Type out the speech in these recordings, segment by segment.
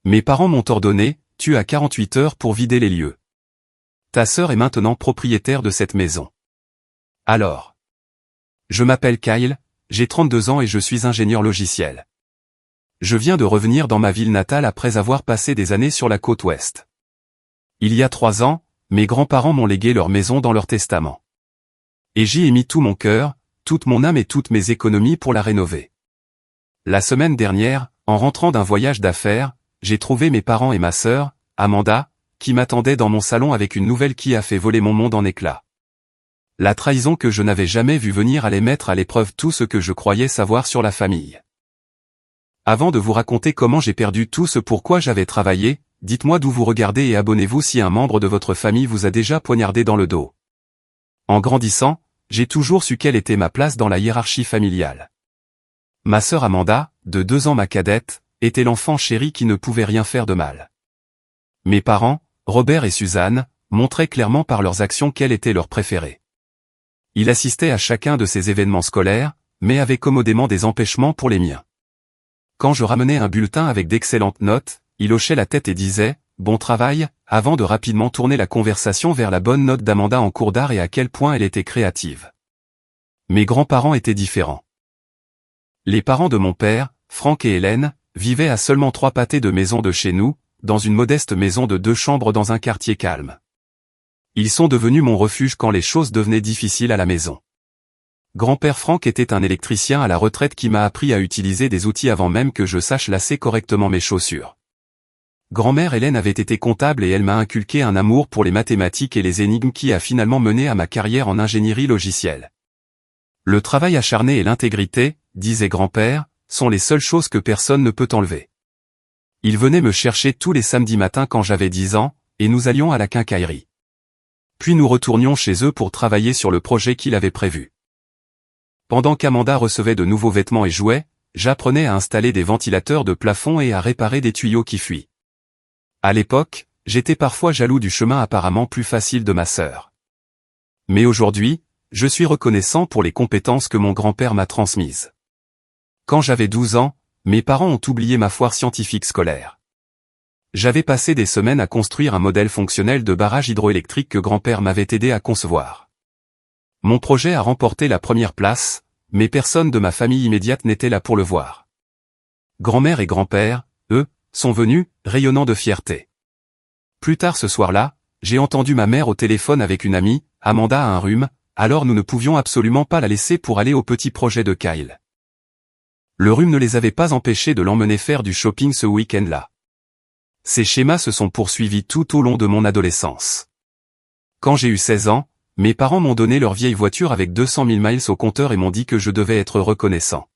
Mes parents m'ont ordonné, tu as 48 heures pour vider les lieux. Ta sœur est maintenant propriétaire de cette maison. Alors. Je m'appelle Kyle, j'ai 32 ans et je suis ingénieur logiciel. Je viens de revenir dans ma ville natale après avoir passé des années sur la côte ouest. Il y a 3 ans, mes grands-parents m'ont légué leur maison dans leur testament. Et j'y ai mis tout mon cœur, toute mon âme et toutes mes économies pour la rénover. La semaine dernière, en rentrant d'un voyage d'affaires, j'ai trouvé mes parents et ma sœur, Amanda, qui m'attendaient dans mon salon avec une nouvelle qui a fait voler mon monde en éclats. La trahison que je n'avais jamais vue venir allait mettre à l'épreuve tout ce que je croyais savoir sur la famille. Avant de vous raconter comment j'ai perdu tout ce pourquoi j'avais travaillé, dites-moi d'où vous regardez et abonnez-vous si un membre de votre famille vous a déjà poignardé dans le dos. En grandissant, j'ai toujours su quelle était ma place dans la hiérarchie familiale. Ma sœur Amanda, de 2 ans ma cadette, était l'enfant chéri qui ne pouvait rien faire de mal. Mes parents, Robert et Suzanne, montraient clairement par leurs actions quelle était leur préférée. Il assistait à chacun de ces événements scolaires, mais avait commodément des empêchements pour les miens. Quand je ramenais un bulletin avec d'excellentes notes, il hochait la tête et disait « Bon travail », avant de rapidement tourner la conversation vers la bonne note d'Amanda en cours d'art et à quel point elle était créative. Mes grands-parents étaient différents. Les parents de mon père, Franck et Hélène, vivaient à seulement 3 pâtés de maison de chez nous, dans une modeste maison de 2 chambres dans un quartier calme. Ils sont devenus mon refuge quand les choses devenaient difficiles à la maison. Grand-père Franck était un électricien à la retraite qui m'a appris à utiliser des outils avant même que je sache lasser correctement mes chaussures. Grand-mère Hélène avait été comptable et elle m'a inculqué un amour pour les mathématiques et les énigmes qui a finalement mené à ma carrière en ingénierie logicielle. Le travail acharné et l'intégrité, disait grand-père, sont les seules choses que personne ne peut enlever. Il venait me chercher tous les samedis matins quand j'avais 10 ans, et nous allions à la quincaillerie. Puis nous retournions chez eux pour travailler sur le projet qu'il avait prévu. Pendant qu'Amanda recevait de nouveaux vêtements et jouets, j'apprenais à installer des ventilateurs de plafond et à réparer des tuyaux qui fuient. À l'époque, j'étais parfois jaloux du chemin apparemment plus facile de ma sœur. Mais aujourd'hui, je suis reconnaissant pour les compétences que mon grand-père m'a transmises. Quand j'avais 12 ans, mes parents ont oublié ma foire scientifique scolaire. J'avais passé des semaines à construire un modèle fonctionnel de barrage hydroélectrique que grand-père m'avait aidé à concevoir. Mon projet a remporté la première place, mais personne de ma famille immédiate n'était là pour le voir. Grand-mère et grand-père, eux, sont venus, rayonnant de fierté. Plus tard ce soir-là, j'ai entendu ma mère au téléphone avec une amie, Amanda a un rhume, alors nous ne pouvions absolument pas la laisser pour aller au petit projet de Kyle. Le rhume ne les avait pas empêchés de l'emmener faire du shopping ce week-end-là. Ces schémas se sont poursuivis tout au long de mon adolescence. Quand j'ai eu 16 ans, mes parents m'ont donné leur vieille voiture avec 200 000 miles au compteur et m'ont dit que je devais être reconnaissant.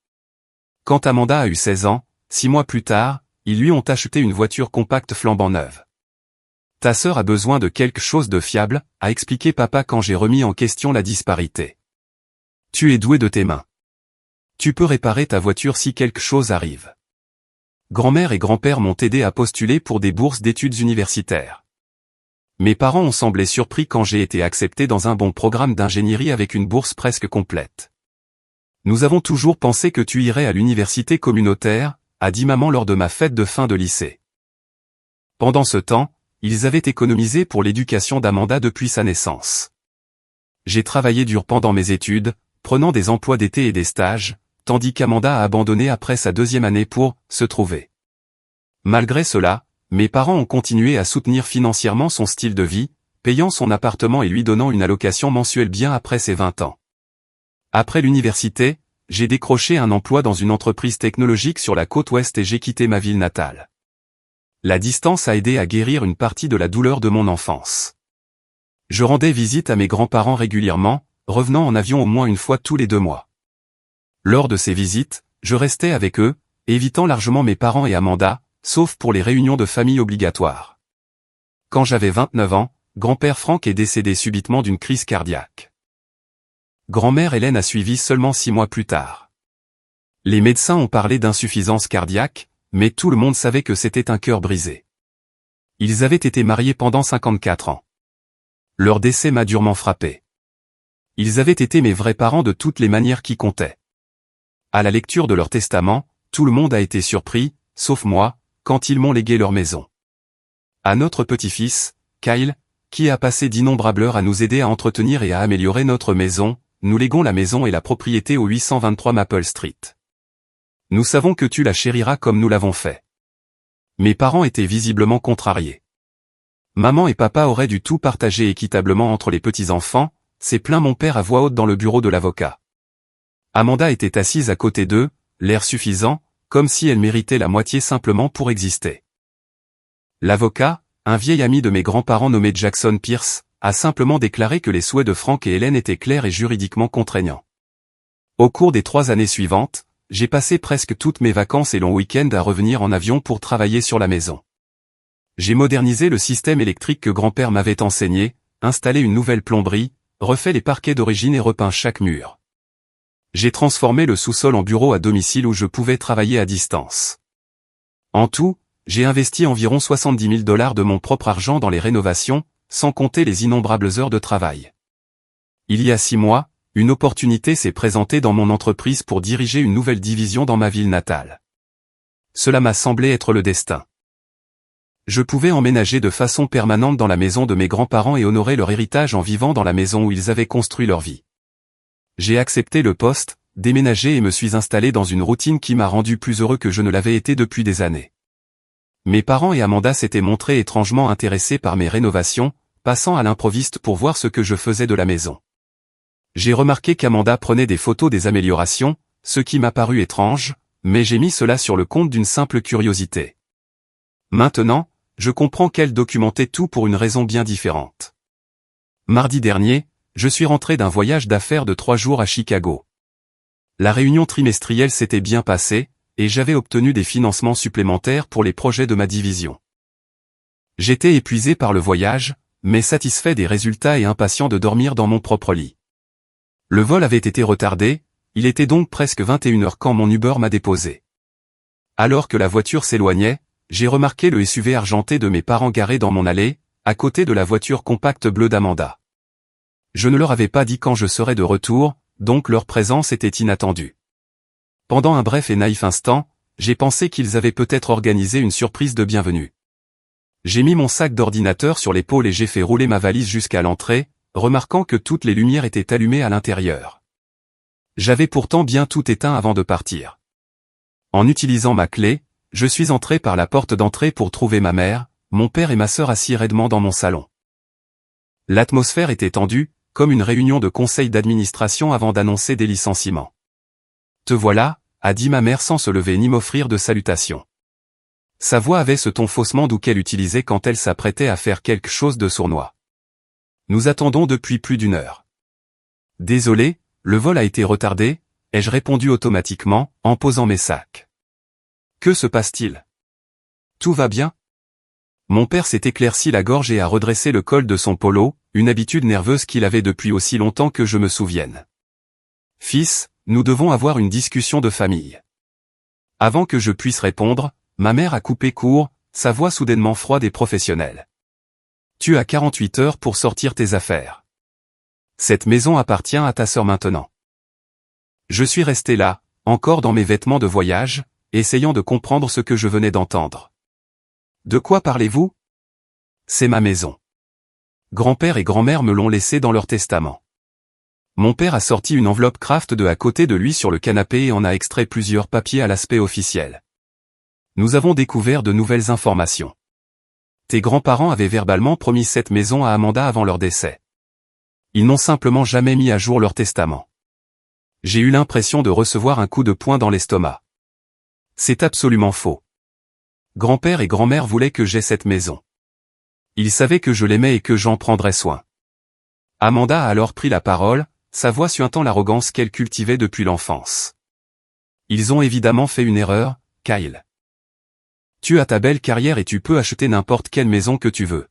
Quand Amanda a eu 16 ans, 6 mois plus tard, ils lui ont acheté une voiture compacte flambant neuve. Ta sœur a besoin de quelque chose de fiable, a expliqué papa quand j'ai remis en question la disparité. Tu es doué de tes mains. Tu peux réparer ta voiture si quelque chose arrive. Grand-mère et grand-père m'ont aidé à postuler pour des bourses d'études universitaires. Mes parents ont semblé surpris quand j'ai été accepté dans un bon programme d'ingénierie avec une bourse presque complète. Nous avons toujours pensé que tu irais à l'université communautaire, a dit maman lors de ma fête de fin de lycée. Pendant ce temps, ils avaient économisé pour l'éducation d'Amanda depuis sa naissance. J'ai travaillé dur pendant mes études, prenant des emplois d'été et des stages, tandis qu'Amanda a abandonné après sa 2e année pour se trouver. Malgré cela, mes parents ont continué à soutenir financièrement son style de vie, payant son appartement et lui donnant une allocation mensuelle bien après ses 20 ans. Après l'université, j'ai décroché un emploi dans une entreprise technologique sur la côte ouest et j'ai quitté ma ville natale. La distance a aidé à guérir une partie de la douleur de mon enfance. Je rendais visite à mes grands-parents régulièrement, revenant en avion au moins une fois tous les 2 mois. Lors de ces visites, je restais avec eux, évitant largement mes parents et Amanda, sauf pour les réunions de famille obligatoires. Quand j'avais 29 ans, grand-père Franck est décédé subitement d'une crise cardiaque. Grand-mère Hélène a suivi seulement 6 mois plus tard. Les médecins ont parlé d'insuffisance cardiaque, mais tout le monde savait que c'était un cœur brisé. Ils avaient été mariés pendant 54 ans. Leur décès m'a durement frappé. Ils avaient été mes vrais parents de toutes les manières qui comptaient. À la lecture de leur testament, tout le monde a été surpris, sauf moi, quand ils m'ont légué leur maison. À notre petit-fils, Kyle, qui a passé d'innombrables heures à nous aider à entretenir et à améliorer notre maison, nous léguons la maison et la propriété au 823 Maple Street. Nous savons que tu la chériras comme nous l'avons fait. Mes parents étaient visiblement contrariés. Maman et papa auraient dû tout partager équitablement entre les petits-enfants, s'est plaint mon père à voix haute dans le bureau de l'avocat. Amanda était assise à côté d'eux, l'air suffisant, comme si elle méritait la moitié simplement pour exister. L'avocat, un vieil ami de mes grands-parents nommé Jackson Pierce, a simplement déclaré que les souhaits de Frank et Hélène étaient clairs et juridiquement contraignants. Au cours des 3 années suivantes, j'ai passé presque toutes mes vacances et longs week-ends à revenir en avion pour travailler sur la maison. J'ai modernisé le système électrique que grand-père m'avait enseigné, installé une nouvelle plomberie, refait les parquets d'origine et repeint chaque mur. J'ai transformé le sous-sol en bureau à domicile où je pouvais travailler à distance. En tout, j'ai investi environ $70 000 de mon propre argent dans les rénovations, sans compter les innombrables heures de travail. Il y a 6 mois, une opportunité s'est présentée dans mon entreprise pour diriger une nouvelle division dans ma ville natale. Cela m'a semblé être le destin. Je pouvais emménager de façon permanente dans la maison de mes grands-parents et honorer leur héritage en vivant dans la maison où ils avaient construit leur vie. J'ai accepté le poste, déménagé et me suis installé dans une routine qui m'a rendu plus heureux que je ne l'avais été depuis des années. Mes parents et Amanda s'étaient montrés étrangement intéressés par mes rénovations, passant à l'improviste pour voir ce que je faisais de la maison. J'ai remarqué qu'Amanda prenait des photos des améliorations, ce qui m'a paru étrange, mais j'ai mis cela sur le compte d'une simple curiosité. Maintenant, je comprends qu'elle documentait tout pour une raison bien différente. Mardi dernier, je suis rentré d'un voyage d'affaires de 3 jours à Chicago. La réunion trimestrielle s'était bien passée, et j'avais obtenu des financements supplémentaires pour les projets de ma division. J'étais épuisé par le voyage, mais satisfait des résultats et impatient de dormir dans mon propre lit. Le vol avait été retardé, il était donc presque 21h quand mon Uber m'a déposé. Alors que la voiture s'éloignait, j'ai remarqué le SUV argenté de mes parents garé dans mon allée, à côté de la voiture compacte bleue d'Amanda. Je ne leur avais pas dit quand je serais de retour, donc leur présence était inattendue. Pendant un bref et naïf instant, j'ai pensé qu'ils avaient peut-être organisé une surprise de bienvenue. J'ai mis mon sac d'ordinateur sur l'épaule et j'ai fait rouler ma valise jusqu'à l'entrée, remarquant que toutes les lumières étaient allumées à l'intérieur. J'avais pourtant bien tout éteint avant de partir. En utilisant ma clé, je suis entré par la porte d'entrée pour trouver ma mère, mon père et ma sœur assis raidement dans mon salon. L'atmosphère était tendue, comme une réunion de conseil d'administration avant d'annoncer des licenciements. « Te voilà », a dit ma mère sans se lever ni m'offrir de salutation. Sa voix avait ce ton faussement doux qu'elle utilisait quand elle s'apprêtait à faire quelque chose de sournois. Nous attendons depuis plus d'1 heure. Désolé, le vol a été retardé, ai-je répondu automatiquement, en posant mes sacs. Que se passe-t-il? Tout va bien? Mon père s'est éclairci la gorge et a redressé le col de son polo, une habitude nerveuse qu'il avait depuis aussi longtemps que je me souvienne. Fils, nous devons avoir une discussion de famille. Avant que je puisse répondre, ma mère a coupé court, sa voix soudainement froide et professionnelle. Tu as 48 heures pour sortir tes affaires. Cette maison appartient à ta sœur maintenant. Je suis resté là, encore dans mes vêtements de voyage, essayant de comprendre ce que je venais d'entendre. De quoi parlez-vous? C'est ma maison. Grand-père et grand-mère me l'ont laissée dans leur testament. Mon père a sorti une enveloppe Kraft de à côté de lui sur le canapé et en a extrait plusieurs papiers à l'aspect officiel. Nous avons découvert de nouvelles informations. Tes grands-parents avaient verbalement promis cette maison à Amanda avant leur décès. Ils n'ont simplement jamais mis à jour leur testament. J'ai eu l'impression de recevoir un coup de poing dans l'estomac. C'est absolument faux. Grand-père et grand-mère voulaient que j'aie cette maison. Ils savaient que je l'aimais et que j'en prendrais soin. Amanda a alors pris la parole, sa voix suintant l'arrogance qu'elle cultivait depuis l'enfance. Ils ont évidemment fait une erreur, Kyle. Tu as ta belle carrière et tu peux acheter n'importe quelle maison que tu veux.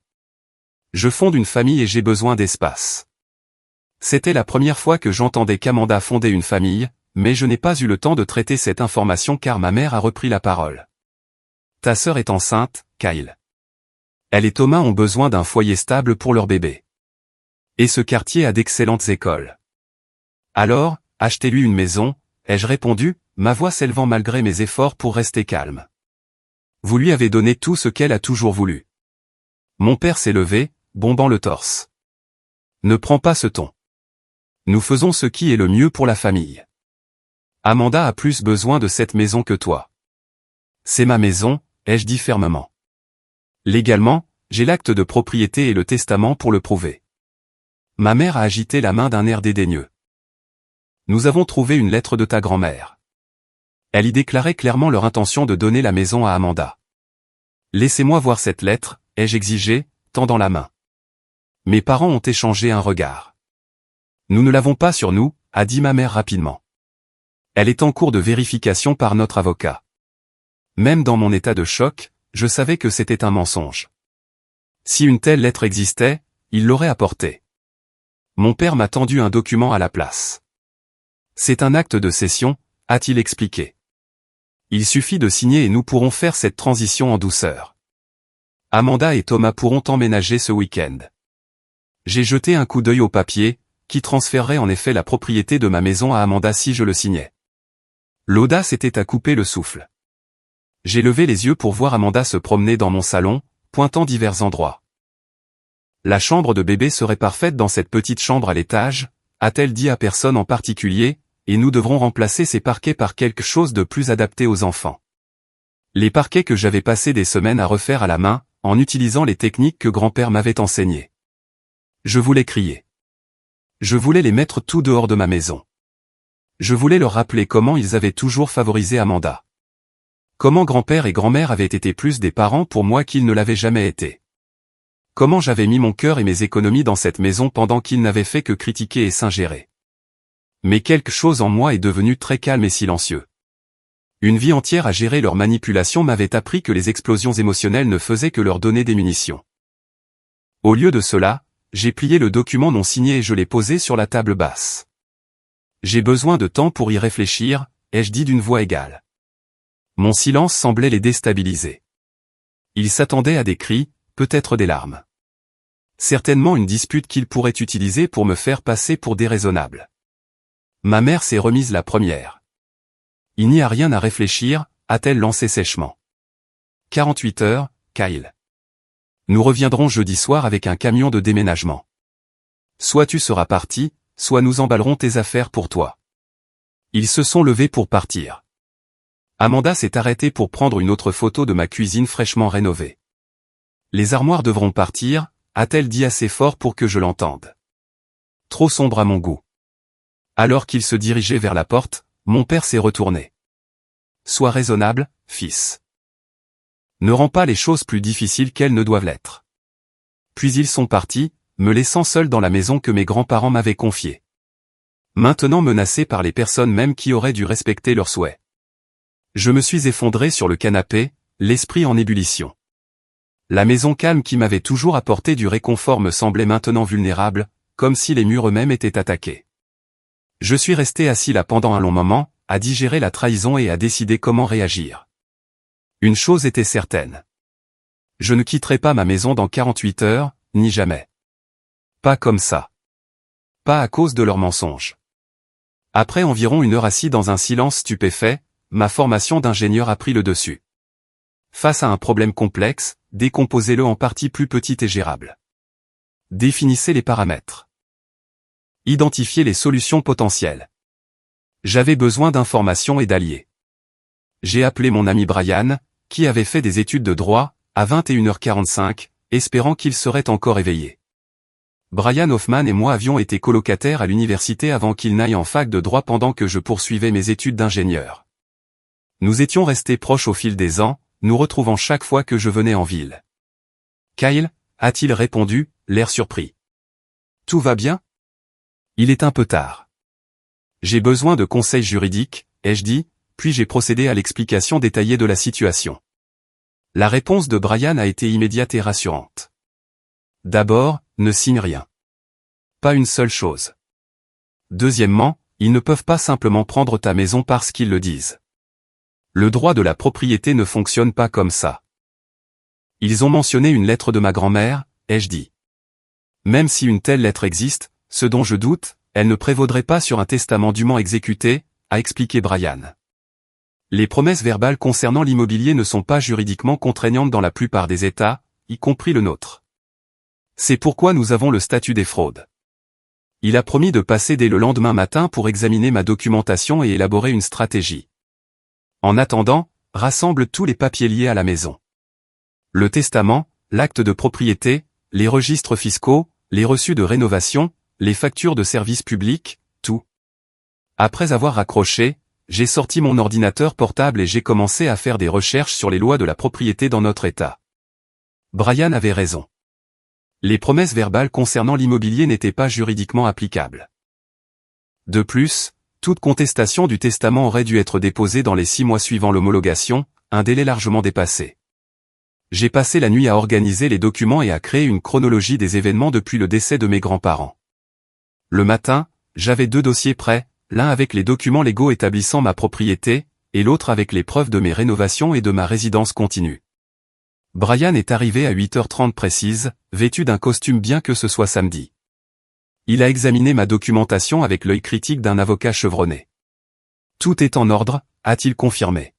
Je fonde une famille et j'ai besoin d'espace. C'était la première fois que j'entendais qu'Amanda fondait une famille, mais je n'ai pas eu le temps de traiter cette information car ma mère a repris la parole. Ta sœur est enceinte, Kyle. Elle et Thomas ont besoin d'un foyer stable pour leur bébé. Et ce quartier a d'excellentes écoles. Alors, achetez-lui une maison, ai-je répondu, ma voix s'élevant malgré mes efforts pour rester calme. Vous lui avez donné tout ce qu'elle a toujours voulu. Mon père s'est levé, bombant le torse. Ne prends pas ce ton. Nous faisons ce qui est le mieux pour la famille. Amanda a plus besoin de cette maison que toi. C'est ma maison, ai-je dit fermement. Légalement, j'ai l'acte de propriété et le testament pour le prouver. Ma mère a agité la main d'un air dédaigneux. Nous avons trouvé une lettre de ta grand-mère. Elle y déclarait clairement leur intention de donner la maison à Amanda. Laissez-moi voir cette lettre, ai-je exigé, tendant la main. Mes parents ont échangé un regard. Nous ne l'avons pas sur nous, a dit ma mère rapidement. Elle est en cours de vérification par notre avocat. Même dans mon état de choc, je savais que c'était un mensonge. Si une telle lettre existait, il l'aurait apportée. Mon père m'a tendu un document à la place. C'est un acte de cession, a-t-il expliqué. Il suffit de signer et nous pourrons faire cette transition en douceur. Amanda et Thomas pourront emménager ce week-end. J'ai jeté un coup d'œil au papier, qui transférerait en effet la propriété de ma maison à Amanda si je le signais. L'audace était à couper le souffle. J'ai levé les yeux pour voir Amanda se promener dans mon salon, pointant divers endroits. La chambre de bébé serait parfaite dans cette petite chambre à l'étage, a-t-elle dit à personne en particulier, et nous devrons remplacer ces parquets par quelque chose de plus adapté aux enfants. Les parquets que j'avais passé des semaines à refaire à la main, en utilisant les techniques que grand-père m'avait enseignées. Je voulais crier. Je voulais les mettre tout dehors de ma maison. Je voulais leur rappeler comment ils avaient toujours favorisé Amanda. Comment grand-père et grand-mère avaient été plus des parents pour moi qu'ils ne l'avaient jamais été. Comment j'avais mis mon cœur et mes économies dans cette maison pendant qu'ils n'avaient fait que critiquer et s'ingérer. Mais quelque chose en moi est devenu très calme et silencieux. Une vie entière à gérer leurs manipulations m'avait appris que les explosions émotionnelles ne faisaient que leur donner des munitions. Au lieu de cela, j'ai plié le document non signé et je l'ai posé sur la table basse. J'ai besoin de temps pour y réfléchir, ai-je dit d'une voix égale. Mon silence semblait les déstabiliser. Ils s'attendaient à des cris, peut-être des larmes. Certainement une dispute qu'ils pourraient utiliser pour me faire passer pour déraisonnable. Ma mère s'est remise la première. Il n'y a rien à réfléchir, a-t-elle lancé sèchement. 48 heures, Kyle. Nous reviendrons jeudi soir avec un camion de déménagement. Soit tu seras parti, soit nous emballerons tes affaires pour toi. Ils se sont levés pour partir. Amanda s'est arrêtée pour prendre une autre photo de ma cuisine fraîchement rénovée. Les armoires devront partir, a-t-elle dit assez fort pour que je l'entende. Trop sombre à mon goût. Alors qu'il se dirigeait vers la porte, mon père s'est retourné. Sois raisonnable, fils. Ne rends pas les choses plus difficiles qu'elles ne doivent l'être. Puis ils sont partis, me laissant seul dans la maison que mes grands-parents m'avaient confiée. Maintenant menacé par les personnes mêmes qui auraient dû respecter leurs souhaits. Je me suis effondré sur le canapé, l'esprit en ébullition. La maison calme qui m'avait toujours apporté du réconfort me semblait maintenant vulnérable, comme si les murs eux-mêmes étaient attaqués. Je suis resté assis là pendant un long moment, à digérer la trahison et à décider comment réagir. Une chose était certaine. Je ne quitterai pas ma maison dans 48 heures, ni jamais. Pas comme ça. Pas à cause de leurs mensonges. Après environ une heure assis dans un silence stupéfait, ma formation d'ingénieur a pris le dessus. Face à un problème complexe, décomposez-le en parties plus petites et gérables. Définissez les paramètres. Identifiez les solutions potentielles. J'avais besoin d'informations et d'alliés. J'ai appelé mon ami Brian, qui avait fait des études de droit, à 21h45, espérant qu'il serait encore éveillé. Brian Hoffman et moi avions été colocataires à l'université avant qu'il n'aille en fac de droit pendant que je poursuivais mes études d'ingénieur. Nous étions restés proches au fil des ans, nous retrouvant chaque fois que je venais en ville. Kyle, a-t-il répondu, l'air surpris. Tout va bien? Il est un peu tard. J'ai besoin de conseils juridiques, ai-je dit, puis j'ai procédé à l'explication détaillée de la situation. La réponse de Brian a été immédiate et rassurante. D'abord, ne signe rien. Pas une seule chose. Deuxièmement, ils ne peuvent pas simplement prendre ta maison parce qu'ils le disent. Le droit de la propriété ne fonctionne pas comme ça. Ils ont mentionné une lettre de ma grand-mère, ai-je dit. Même si une telle lettre existe, ce dont je doute, elle ne prévaudrait pas sur un testament dûment exécuté, a expliqué Brian. Les promesses verbales concernant l'immobilier ne sont pas juridiquement contraignantes dans la plupart des États, y compris le nôtre. C'est pourquoi nous avons le statut des fraudes. Il a promis de passer dès le lendemain matin pour examiner ma documentation et élaborer une stratégie. En attendant, rassemble tous les papiers liés à la maison. Le testament, l'acte de propriété, les registres fiscaux, les reçus de rénovation, les factures de services publics, tout. Après avoir raccroché, j'ai sorti mon ordinateur portable et j'ai commencé à faire des recherches sur les lois de la propriété dans notre État. Brian avait raison. Les promesses verbales concernant l'immobilier n'étaient pas juridiquement applicables. De plus, toute contestation du testament aurait dû être déposée dans les 6 mois suivant l'homologation, un délai largement dépassé. J'ai passé la nuit à organiser les documents et à créer une chronologie des événements depuis le décès de mes grands-parents. Le matin, j'avais 2 dossiers prêts, l'un avec les documents légaux établissant ma propriété, et l'autre avec les preuves de mes rénovations et de ma résidence continue. Brian est arrivé à 8h30 précise, vêtu d'un costume bien que ce soit samedi. Il a examiné ma documentation avec l'œil critique d'un avocat chevronné. Tout est en ordre, a-t-il confirmé.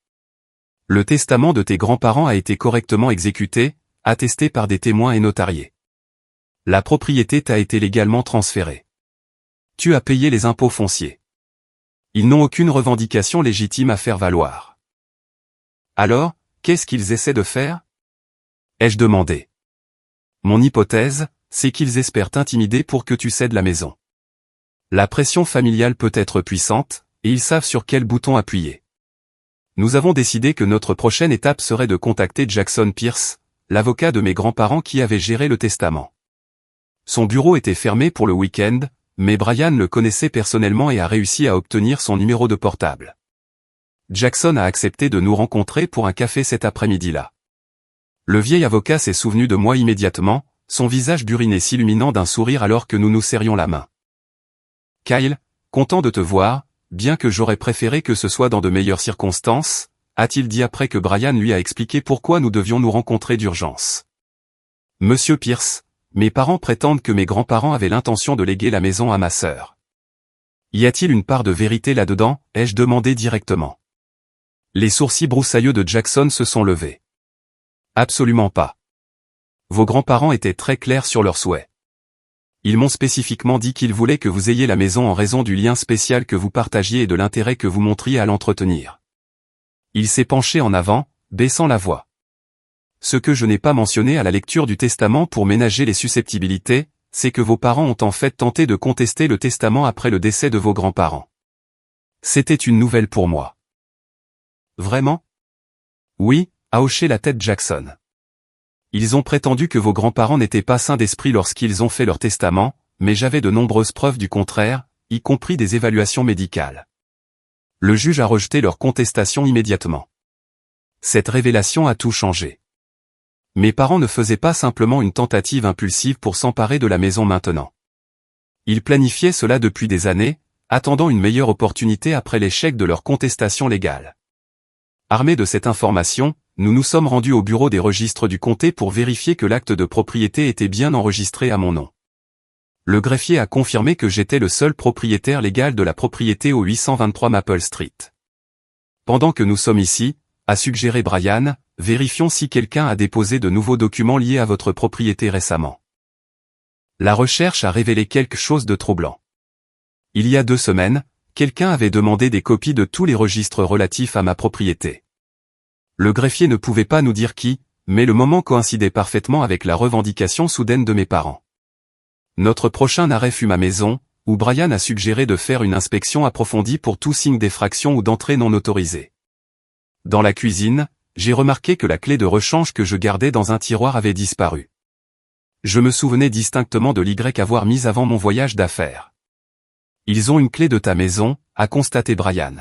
Le testament de tes grands-parents a été correctement exécuté, attesté par des témoins et notarié. La propriété t'a été légalement transférée. Tu as payé les impôts fonciers. Ils n'ont aucune revendication légitime à faire valoir. Alors, qu'est-ce qu'ils essaient de faire ? Ai-je demandé. Mon hypothèse, c'est qu'ils espèrent t'intimider pour que tu cèdes la maison. La pression familiale peut être puissante, et ils savent sur quel bouton appuyer. Nous avons décidé que notre prochaine étape serait de contacter Jackson Pierce, l'avocat de mes grands-parents qui avait géré le testament. Son bureau était fermé pour le week-end, mais Brian le connaissait personnellement et a réussi à obtenir son numéro de portable. Jackson a accepté de nous rencontrer pour un café cet après-midi-là. Le vieil avocat s'est souvenu de moi immédiatement, son visage buriné s'illuminant d'un sourire alors que nous nous serrions la main. « Kyle, content de te voir, bien que j'aurais préféré que ce soit dans de meilleures circonstances, » a-t-il dit après que Brian lui a expliqué pourquoi nous devions nous rencontrer d'urgence. « Monsieur Pierce, mes parents prétendent que mes grands-parents avaient l'intention de léguer la maison à ma sœur. Y a-t-il une part de vérité là-dedans » ai-je demandé directement. Les sourcils broussailleux de Jackson se sont levés. « Absolument pas. Vos grands-parents étaient très clairs sur leurs souhaits. Ils m'ont spécifiquement dit qu'ils voulaient que vous ayez la maison en raison du lien spécial que vous partagiez et de l'intérêt que vous montriez à l'entretenir. » Il s'est penché en avant, baissant la voix. Ce que je n'ai pas mentionné à la lecture du testament pour ménager les susceptibilités, c'est que vos parents ont en fait tenté de contester le testament après le décès de vos grands-parents. C'était une nouvelle pour moi. Vraiment ? Oui, a hoché la tête Jackson. Ils ont prétendu que vos grands-parents n'étaient pas sains d'esprit lorsqu'ils ont fait leur testament, mais j'avais de nombreuses preuves du contraire, y compris des évaluations médicales. Le juge a rejeté leur contestation immédiatement. Cette révélation a tout changé. Mes parents ne faisaient pas simplement une tentative impulsive pour s'emparer de la maison maintenant. Ils planifiaient cela depuis des années, attendant une meilleure opportunité après l'échec de leur contestation légale. Armés de cette information, nous nous sommes rendus au bureau des registres du comté pour vérifier que l'acte de propriété était bien enregistré à mon nom. Le greffier a confirmé que j'étais le seul propriétaire légal de la propriété au 823 Maple Street. Pendant que nous sommes ici, a suggéré Brian, vérifions si quelqu'un a déposé de nouveaux documents liés à votre propriété récemment. La recherche a révélé quelque chose de troublant. Il y a 2 semaines, quelqu'un avait demandé des copies de tous les registres relatifs à ma propriété. Le greffier ne pouvait pas nous dire qui, mais le moment coïncidait parfaitement avec la revendication soudaine de mes parents. Notre prochain arrêt fut ma maison, où Brian a suggéré de faire une inspection approfondie pour tout signe d'effraction ou d'entrée non autorisée. Dans la cuisine, j'ai remarqué que la clé de rechange que je gardais dans un tiroir avait disparu. Je me souvenais distinctement de l'Y avoir mise avant mon voyage d'affaires. Ils ont une clé de ta maison, a constaté Brian.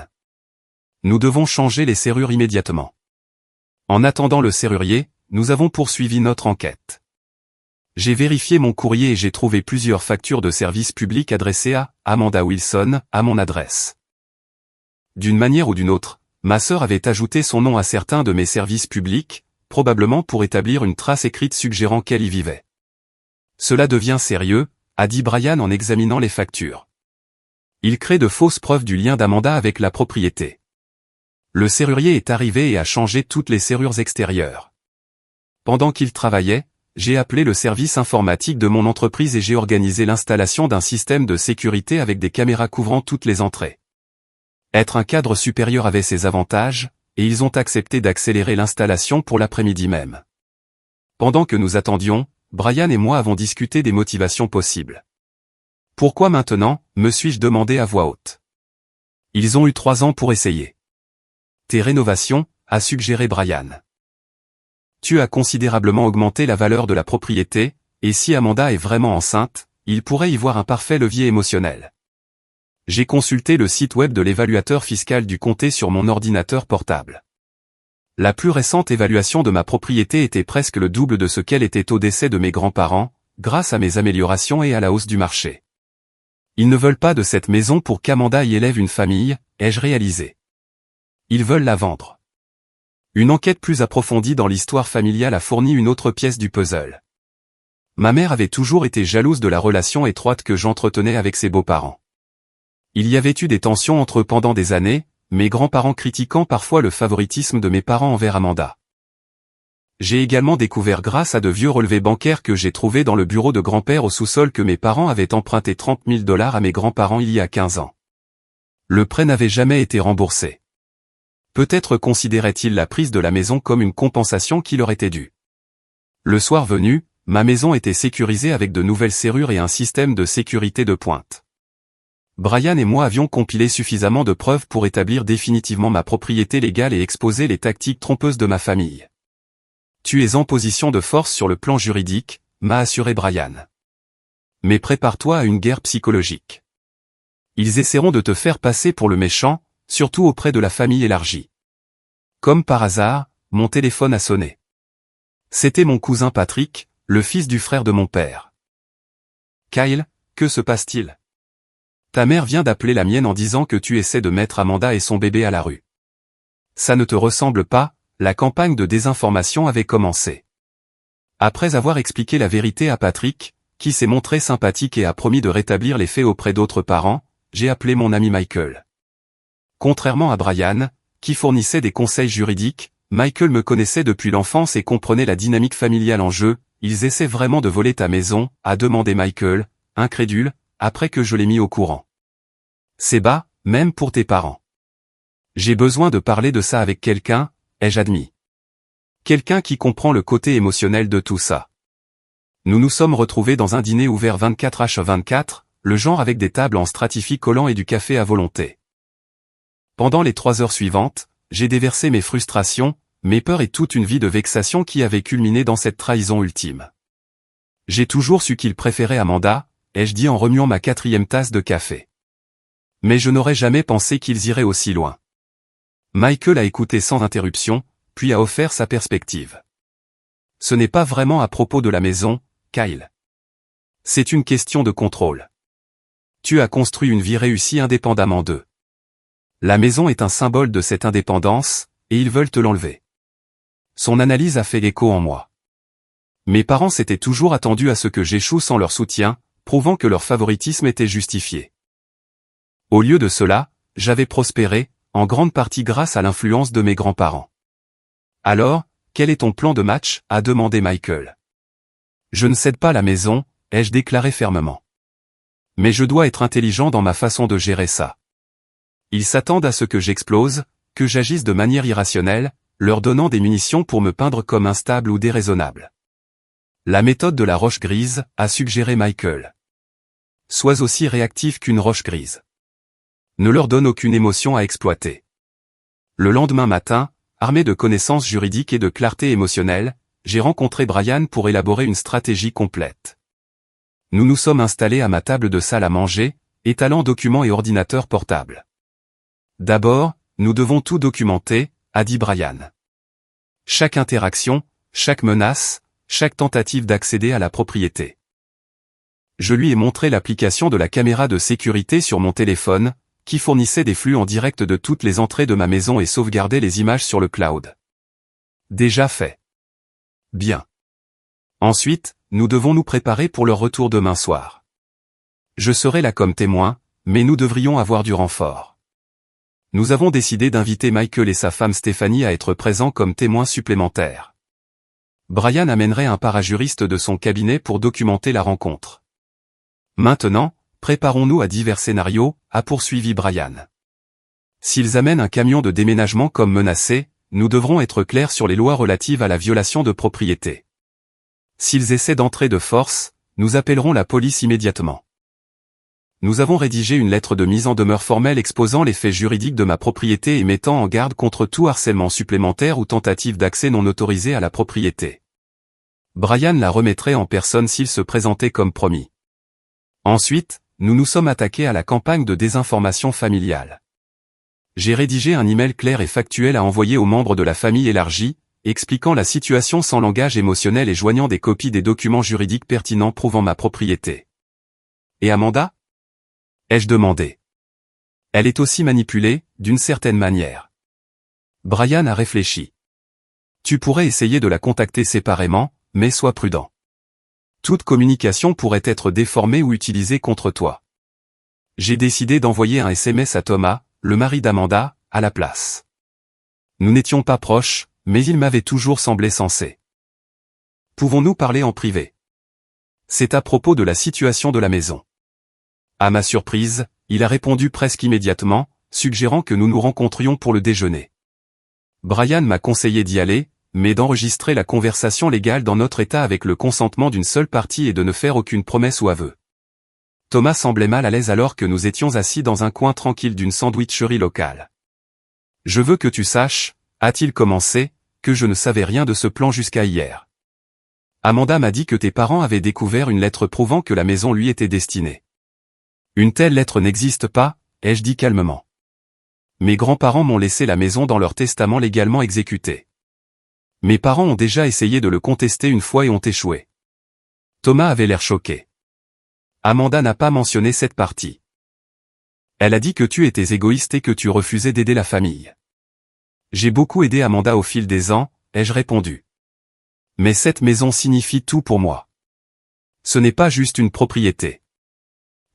Nous devons changer les serrures immédiatement. En attendant le serrurier, nous avons poursuivi notre enquête. J'ai vérifié mon courrier et j'ai trouvé plusieurs factures de services publics adressées à Amanda Wilson, à mon adresse. D'une manière ou d'une autre, ma sœur avait ajouté son nom à certains de mes services publics, probablement pour établir une trace écrite suggérant qu'elle y vivait. Cela devient sérieux, a dit Brian en examinant les factures. Il crée de fausses preuves du lien d'Amanda avec la propriété. Le serrurier est arrivé et a changé toutes les serrures extérieures. Pendant qu'il travaillait, j'ai appelé le service informatique de mon entreprise et j'ai organisé l'installation d'un système de sécurité avec des caméras couvrant toutes les entrées. Être un cadre supérieur avait ses avantages, et ils ont accepté d'accélérer l'installation pour l'après-midi même. Pendant que nous attendions, Brian et moi avons discuté des motivations possibles. Pourquoi maintenant, me suis-je demandé à voix haute. Ils ont eu 3 ans pour essayer. Tes rénovations, a suggéré Brian. Tu as considérablement augmenté la valeur de la propriété, et si Amanda est vraiment enceinte, il pourrait y voir un parfait levier émotionnel. J'ai consulté le site web de l'évaluateur fiscal du comté sur mon ordinateur portable. La plus récente évaluation de ma propriété était presque le double de ce qu'elle était au décès de mes grands-parents, grâce à mes améliorations et à la hausse du marché. Ils ne veulent pas de cette maison pour qu'Amanda y élève une famille, ai-je réalisé. Ils veulent la vendre. Une enquête plus approfondie dans l'histoire familiale a fourni une autre pièce du puzzle. Ma mère avait toujours été jalouse de la relation étroite que j'entretenais avec ses beaux-parents. Il y avait eu des tensions entre eux pendant des années, mes grands-parents critiquant parfois le favoritisme de mes parents envers Amanda. J'ai également découvert grâce à de vieux relevés bancaires que j'ai trouvés dans le bureau de grand-père au sous-sol que mes parents avaient emprunté 30 000 $ à mes grands-parents il y a 15 ans. Le prêt n'avait jamais été remboursé. Peut-être considéraient-ils la prise de la maison comme une compensation qui leur était due. Le soir venu, ma maison était sécurisée avec de nouvelles serrures et un système de sécurité de pointe. Brian et moi avions compilé suffisamment de preuves pour établir définitivement ma propriété légale et exposer les tactiques trompeuses de ma famille. Tu es en position de force sur le plan juridique, m'a assuré Brian. Mais prépare-toi à une guerre psychologique. Ils essaieront de te faire passer pour le méchant, surtout auprès de la famille élargie. Comme par hasard, mon téléphone a sonné. C'était mon cousin Patrick, le fils du frère de mon père. Kyle, que se passe-t-il? Ta mère vient d'appeler la mienne en disant que tu essaies de mettre Amanda et son bébé à la rue. Ça ne te ressemble pas, la campagne de désinformation avait commencé. Après avoir expliqué la vérité à Patrick, qui s'est montré sympathique et a promis de rétablir les faits auprès d'autres parents, j'ai appelé mon ami Michael. Contrairement à Brian, qui fournissait des conseils juridiques, Michael me connaissait depuis l'enfance et comprenait la dynamique familiale en jeu. Ils essaient vraiment de voler ta maison, a demandé Michael, incrédule, après que je l'ai mis au courant. C'est bas, même pour tes parents. J'ai besoin de parler de ça avec quelqu'un, ai-je admis. Quelqu'un qui comprend le côté émotionnel de tout ça. Nous nous sommes retrouvés dans un dîner ouvert 24h24, le genre avec des tables en stratifie collant et du café à volonté. Pendant les 3 heures suivantes, j'ai déversé mes frustrations, mes peurs et toute une vie de vexation qui avait culminé dans cette trahison ultime. J'ai toujours su qu'il préférait Amanda, ai-je dit en remuant ma 4e tasse de café. Mais je n'aurais jamais pensé qu'ils iraient aussi loin. Michael a écouté sans interruption, puis a offert sa perspective. Ce n'est pas vraiment à propos de la maison, Kyle. C'est une question de contrôle. Tu as construit une vie réussie indépendamment d'eux. La maison est un symbole de cette indépendance, et ils veulent te l'enlever. Son analyse a fait écho en moi. Mes parents s'étaient toujours attendus à ce que j'échoue sans leur soutien, prouvant que leur favoritisme était justifié. Au lieu de cela, j'avais prospéré, en grande partie grâce à l'influence de mes grands-parents. Alors, quel est ton plan de match, a demandé Michael. Je ne cède pas la maison, ai-je déclaré fermement. Mais je dois être intelligent dans ma façon de gérer ça. Ils s'attendent à ce que j'explose, que j'agisse de manière irrationnelle, leur donnant des munitions pour me peindre comme instable ou déraisonnable. La méthode de la roche grise, a suggéré Michael. Sois aussi réactif qu'une roche grise. Ne leur donne aucune émotion à exploiter. Le lendemain matin, armé de connaissances juridiques et de clarté émotionnelle, j'ai rencontré Brian pour élaborer une stratégie complète. Nous nous sommes installés à ma table de salle à manger, étalant documents et ordinateurs portables. D'abord, nous devons tout documenter, a dit Brian. Chaque interaction, chaque menace, chaque tentative d'accéder à la propriété. Je lui ai montré l'application de la caméra de sécurité sur mon téléphone, qui fournissait des flux en direct de toutes les entrées de ma maison et sauvegardait les images sur le cloud. Déjà fait. Bien. Ensuite, nous devons nous préparer pour leur retour demain soir. Je serai là comme témoin, mais nous devrions avoir du renfort. Nous avons décidé d'inviter Michael et sa femme Stéphanie à être présents comme témoins supplémentaires. Brian amènerait un parajuriste de son cabinet pour documenter la rencontre. Maintenant, préparons-nous à divers scénarios, a poursuivi Brian. S'ils amènent un camion de déménagement comme menacé, nous devrons être clairs sur les lois relatives à la violation de propriété. S'ils essaient d'entrer de force, nous appellerons la police immédiatement. Nous avons rédigé une lettre de mise en demeure formelle exposant les faits juridiques de ma propriété et mettant en garde contre tout harcèlement supplémentaire ou tentative d'accès non autorisé à la propriété. Brian la remettrait en personne s'il se présentait comme promis. Ensuite, nous nous sommes attaqués à la campagne de désinformation familiale. J'ai rédigé un email clair et factuel à envoyer aux membres de la famille élargie, expliquant la situation sans langage émotionnel et joignant des copies des documents juridiques pertinents prouvant ma propriété. Et Amanda ? Ai-je demandé. Elle est aussi manipulée, d'une certaine manière. Brian a réfléchi. Tu pourrais essayer de la contacter séparément, mais sois prudent. Toute communication pourrait être déformée ou utilisée contre toi. J'ai décidé d'envoyer un SMS à Thomas, le mari d'Amanda, à la place. Nous n'étions pas proches, mais il m'avait toujours semblé sensé. Pouvons-nous parler en privé? C'est à propos de la situation de la maison. À ma surprise, il a répondu presque immédiatement, suggérant que nous nous rencontrions pour le déjeuner. Brian m'a conseillé d'y aller, mais d'enregistrer la conversation légale dans notre état avec le consentement d'une seule partie et de ne faire aucune promesse ou aveu. Thomas semblait mal à l'aise alors que nous étions assis dans un coin tranquille d'une sandwicherie locale. « Je veux que tu saches, a-t-il commencé, que je ne savais rien de ce plan jusqu'à hier. Amanda m'a dit que tes parents avaient découvert une lettre prouvant que la maison lui était destinée. Une telle lettre n'existe pas, ai-je dit calmement. Mes grands-parents m'ont laissé la maison dans leur testament légalement exécuté. Mes parents ont déjà essayé de le contester une fois et ont échoué. Thomas avait l'air choqué. Amanda n'a pas mentionné cette partie. Elle a dit que tu étais égoïste et que tu refusais d'aider la famille. J'ai beaucoup aidé Amanda au fil des ans, ai-je répondu. Mais cette maison signifie tout pour moi. Ce n'est pas juste une propriété.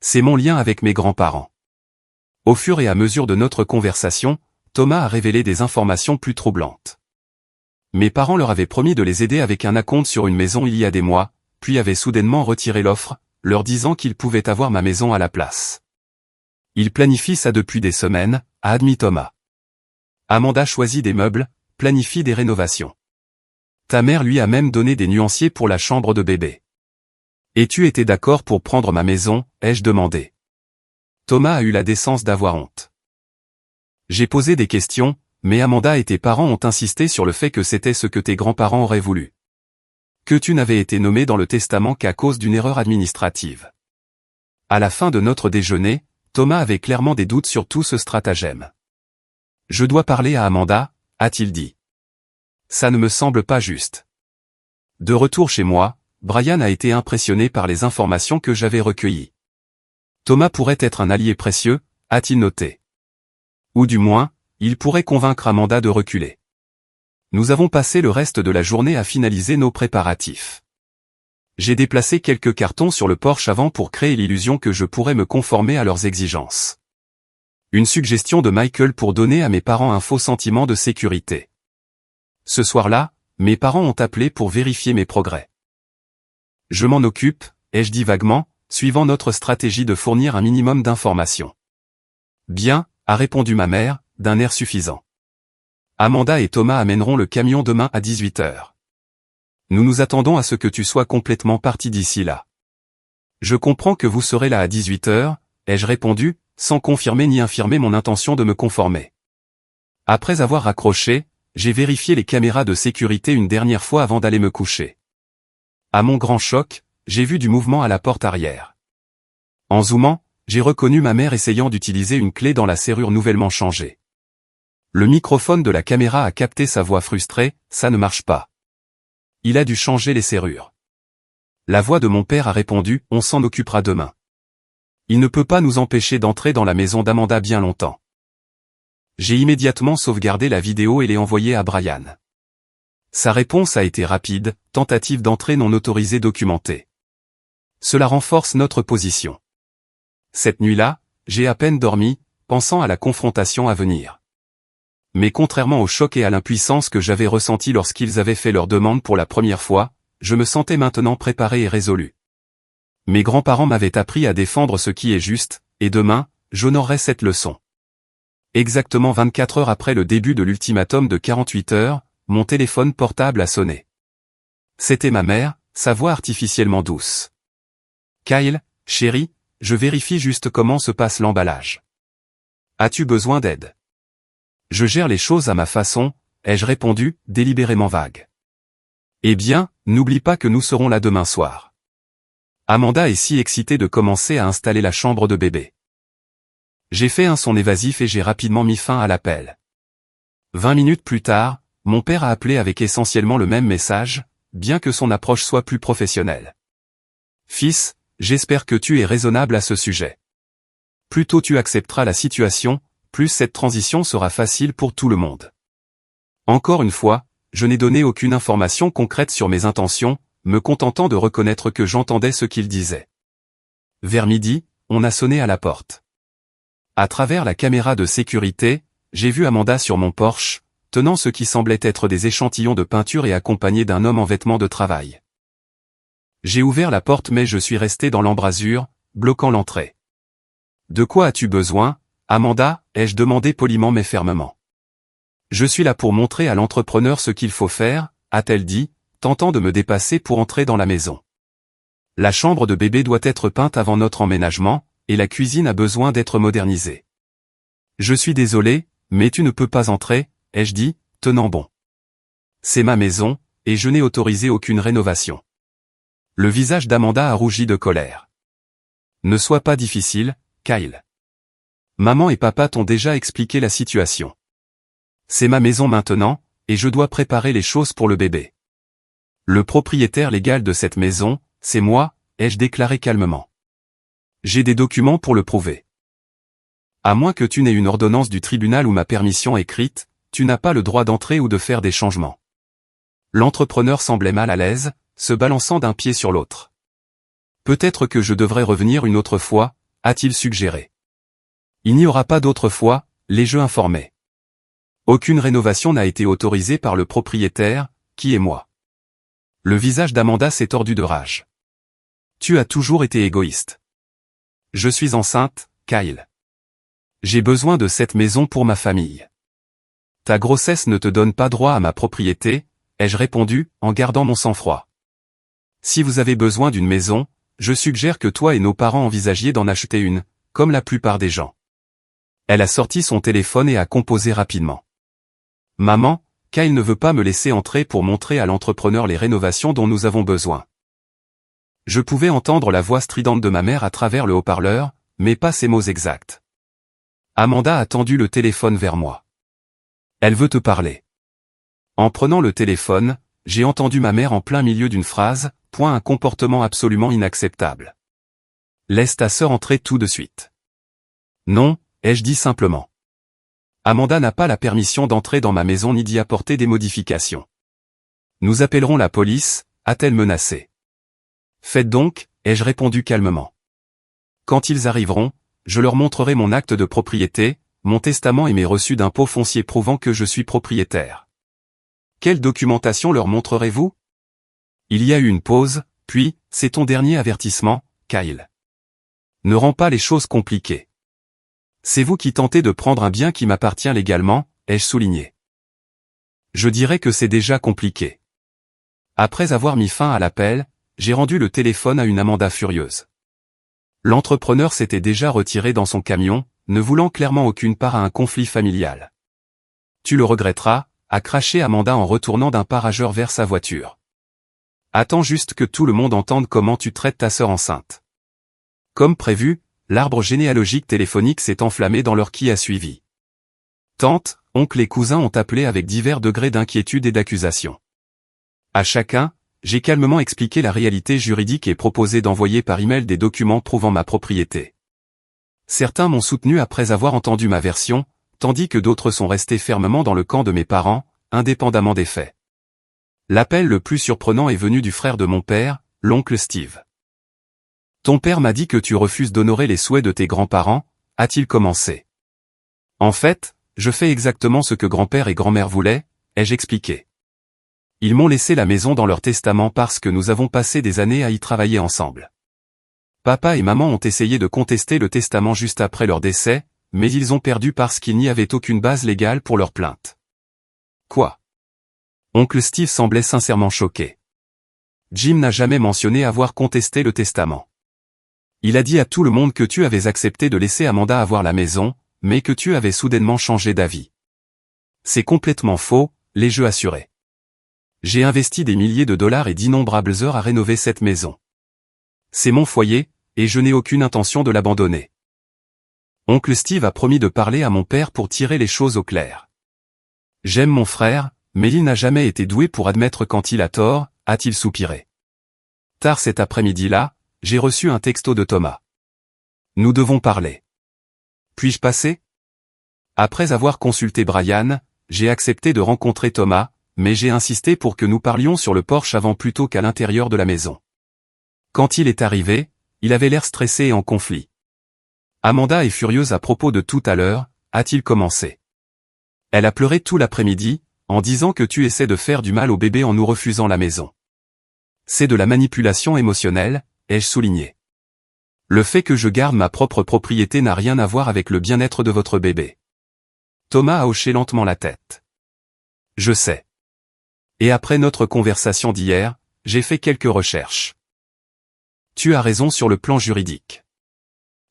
C'est mon lien avec mes grands-parents. Au fur et à mesure de notre conversation, Thomas a révélé des informations plus troublantes. Mes parents leur avaient promis de les aider avec un acompte sur une maison il y a des mois, puis avaient soudainement retiré l'offre, leur disant qu'ils pouvaient avoir ma maison à la place. Ils planifient ça depuis des semaines, a admis Thomas. Amanda choisit des meubles, planifie des rénovations. Ta mère lui a même donné des nuanciers pour la chambre de bébé. Et tu étais d'accord pour prendre ma maison, ai-je demandé. Thomas a eu la décence d'avoir honte. J'ai posé des questions, mais Amanda et tes parents ont insisté sur le fait que c'était ce que tes grands-parents auraient voulu. Que tu n'avais été nommé dans le testament qu'à cause d'une erreur administrative. À la fin de notre déjeuner, Thomas avait clairement des doutes sur tout ce stratagème. Je dois parler à Amanda, a-t-il dit. Ça ne me semble pas juste. De retour chez moi, Brian a été impressionné par les informations que j'avais recueillies. Thomas pourrait être un allié précieux, a-t-il noté. Ou du moins, il pourrait convaincre Amanda de reculer. Nous avons passé le reste de la journée à finaliser nos préparatifs. J'ai déplacé quelques cartons sur le porche avant pour créer l'illusion que je pourrais me conformer à leurs exigences. Une suggestion de Michael pour donner à mes parents un faux sentiment de sécurité. Ce soir-là, mes parents ont appelé pour vérifier mes progrès. Je m'en occupe, ai-je dit vaguement, suivant notre stratégie de fournir un minimum d'informations. Bien, a répondu ma mère, d'un air suffisant. Amanda et Thomas amèneront le camion demain à 18h. Nous nous attendons à ce que tu sois complètement parti d'ici là. Je comprends que vous serez là à 18h, ai-je répondu, sans confirmer ni infirmer mon intention de me conformer. Après avoir raccroché, j'ai vérifié les caméras de sécurité une dernière fois avant d'aller me coucher. À mon grand choc, j'ai vu du mouvement à la porte arrière. En zoomant, j'ai reconnu ma mère essayant d'utiliser une clé dans la serrure nouvellement changée. Le microphone de la caméra a capté sa voix frustrée, ça ne marche pas. Il a dû changer les serrures. La voix de mon père a répondu, on s'en occupera demain. Il ne peut pas nous empêcher d'entrer dans la maison d'Amanda bien longtemps. J'ai immédiatement sauvegardé la vidéo et l'ai envoyée à Brian. Sa réponse a été rapide, tentative d'entrée non autorisée documentée. Cela renforce notre position. Cette nuit-là, j'ai à peine dormi, pensant à la confrontation à venir. Mais contrairement au choc et à l'impuissance que j'avais ressenti lorsqu'ils avaient fait leur demande pour la première fois, je me sentais maintenant préparé et résolu. Mes grands-parents m'avaient appris à défendre ce qui est juste, et demain, j'honorerai cette leçon. Exactement 24 heures après le début de l'ultimatum de 48 heures, mon téléphone portable a sonné. C'était ma mère, sa voix artificiellement douce. « Kyle, chérie, je vérifie juste comment se passe l'emballage. As-tu besoin d'aide ? » « Je gère les choses à ma façon, ai-je répondu, délibérément vague. « Eh bien, n'oublie pas que nous serons là demain soir. » Amanda est si excitée de commencer à installer la chambre de bébé. J'ai fait un son évasif et j'ai rapidement mis fin à l'appel. 20 minutes plus tard, mon père a appelé avec essentiellement le même message, bien que son approche soit plus professionnelle. « Fils, j'espère que tu es raisonnable à ce sujet. Plus tôt tu accepteras la situation, plus cette transition sera facile pour tout le monde. » Encore une fois, je n'ai donné aucune information concrète sur mes intentions, me contentant de reconnaître que j'entendais ce qu'il disait. Vers midi, on a sonné à la porte. À travers la caméra de sécurité, j'ai vu Amanda sur mon porche, tenant ce qui semblait être des échantillons de peinture et accompagnée d'un homme en vêtements de travail. J'ai ouvert la porte mais je suis resté dans l'embrasure, bloquant l'entrée. « De quoi as-tu besoin, Amanda ?» ai-je demandé poliment mais fermement. « Je suis là pour montrer à l'entrepreneur ce qu'il faut faire », a-t-elle dit, tentant de me dépasser pour entrer dans la maison. « La chambre de bébé doit être peinte avant notre emménagement, et la cuisine a besoin d'être modernisée. »« Je suis désolé, mais tu ne peux pas entrer, » ai-je dit, tenant bon. « C'est ma maison, et je n'ai autorisé aucune rénovation. » Le visage d'Amanda a rougi de colère. « Ne sois pas difficile, Kyle. Maman et papa t'ont déjà expliqué la situation. C'est ma maison maintenant, et je dois préparer les choses pour le bébé. Le propriétaire légal de cette maison, c'est moi, ai-je déclaré calmement. J'ai des documents pour le prouver. À moins que tu n'aies une ordonnance du tribunal ou ma permission écrite, tu n'as pas le droit d'entrer ou de faire des changements. L'entrepreneur semblait mal à l'aise, se balançant d'un pied sur l'autre. Peut-être que je devrais revenir une autre fois, a-t-il suggéré. Il n'y aura pas d'autre fois, l'ai-je informé. Aucune rénovation n'a été autorisée par le propriétaire, qui est moi. Le visage d'Amanda s'est tordu de rage. Tu as toujours été égoïste. Je suis enceinte, Kyle. J'ai besoin de cette maison pour ma famille. Ta grossesse ne te donne pas droit à ma propriété, ai-je répondu, en gardant mon sang-froid. Si vous avez besoin d'une maison, je suggère que toi et nos parents envisagiez d'en acheter une, comme la plupart des gens. Elle a sorti son téléphone et a composé rapidement. Maman, Kyle ne veut pas me laisser entrer pour montrer à l'entrepreneur les rénovations dont nous avons besoin. Je pouvais entendre la voix stridente de ma mère à travers le haut-parleur, mais pas ses mots exacts. Amanda a tendu le téléphone vers moi. Elle veut te parler. En prenant le téléphone, j'ai entendu ma mère en plein milieu d'une phrase, un comportement absolument inacceptable. Laisse ta sœur entrer tout de suite. Non, ai-je dit simplement. Amanda n'a pas la permission d'entrer dans ma maison ni d'y apporter des modifications. Nous appellerons la police, a-t-elle menacé. Faites donc, ai-je répondu calmement. Quand ils arriveront, je leur montrerai mon acte de propriété, mon testament et mes reçus d'impôts fonciers prouvant que je suis propriétaire. Quelle documentation leur montrerez-vous ? Il y a eu une pause, puis, c'est ton dernier avertissement, Kyle. Ne rends pas les choses compliquées. C'est vous qui tentez de prendre un bien qui m'appartient légalement, ai-je souligné. Je dirais que c'est déjà compliqué. Après avoir mis fin à l'appel, j'ai rendu le téléphone à une Amanda furieuse. L'entrepreneur s'était déjà retiré dans son camion, ne voulant clairement aucune part à un conflit familial. Tu le regretteras, a craché Amanda en retournant d'un pas rageur vers sa voiture. Attends juste que tout le monde entende comment tu traites ta sœur enceinte. Comme prévu, l'arbre généalogique téléphonique s'est enflammé dans l'heure qui a suivi. Tante, oncle et cousins ont appelé avec divers degrés d'inquiétude et d'accusation. À chacun, j'ai calmement expliqué la réalité juridique et proposé d'envoyer par email des documents prouvant ma propriété. Certains m'ont soutenu après avoir entendu ma version, tandis que d'autres sont restés fermement dans le camp de mes parents, indépendamment des faits. L'appel le plus surprenant est venu du frère de mon père, l'oncle Steve. Ton père m'a dit que tu refuses d'honorer les souhaits de tes grands-parents, a-t-il commencé. En fait, je fais exactement ce que grand-père et grand-mère voulaient, ai-je expliqué. Ils m'ont laissé la maison dans leur testament parce que nous avons passé des années à y travailler ensemble. Papa et maman ont essayé de contester le testament juste après leur décès, mais ils ont perdu parce qu'il n'y avait aucune base légale pour leur plainte. Quoi? Oncle Steve semblait sincèrement choqué. Jim n'a jamais mentionné avoir contesté le testament. Il a dit à tout le monde que tu avais accepté de laisser Amanda avoir la maison, mais que tu avais soudainement changé d'avis. C'est complètement faux, l'ai-je assuré. J'ai investi des milliers de dollars et d'innombrables heures à rénover cette maison. C'est mon foyer, et je n'ai aucune intention de l'abandonner. Oncle Steve a promis de parler à mon père pour tirer les choses au clair. J'aime mon frère, mais il n'a jamais été doué pour admettre quand il a tort, a-t-il soupiré. Tard cet après-midi-là, j'ai reçu un texto de Thomas. Nous devons parler. Puis-je passer? Après avoir consulté Brian, j'ai accepté de rencontrer Thomas, mais j'ai insisté pour que nous parlions sur le porche avant plutôt qu'à l'intérieur de la maison. Quand il est arrivé, il avait l'air stressé et en conflit. Amanda est furieuse à propos de tout à l'heure, a-t-il commencé. Elle a pleuré tout l'après-midi, en disant que tu essaies de faire du mal au bébé en nous refusant la maison. C'est de la manipulation émotionnelle, ai-je souligné. Le fait que je garde ma propre propriété n'a rien à voir avec le bien-être de votre bébé. Thomas a hoché lentement la tête. Je sais. Et après notre conversation d'hier, j'ai fait quelques recherches. Tu as raison sur le plan juridique.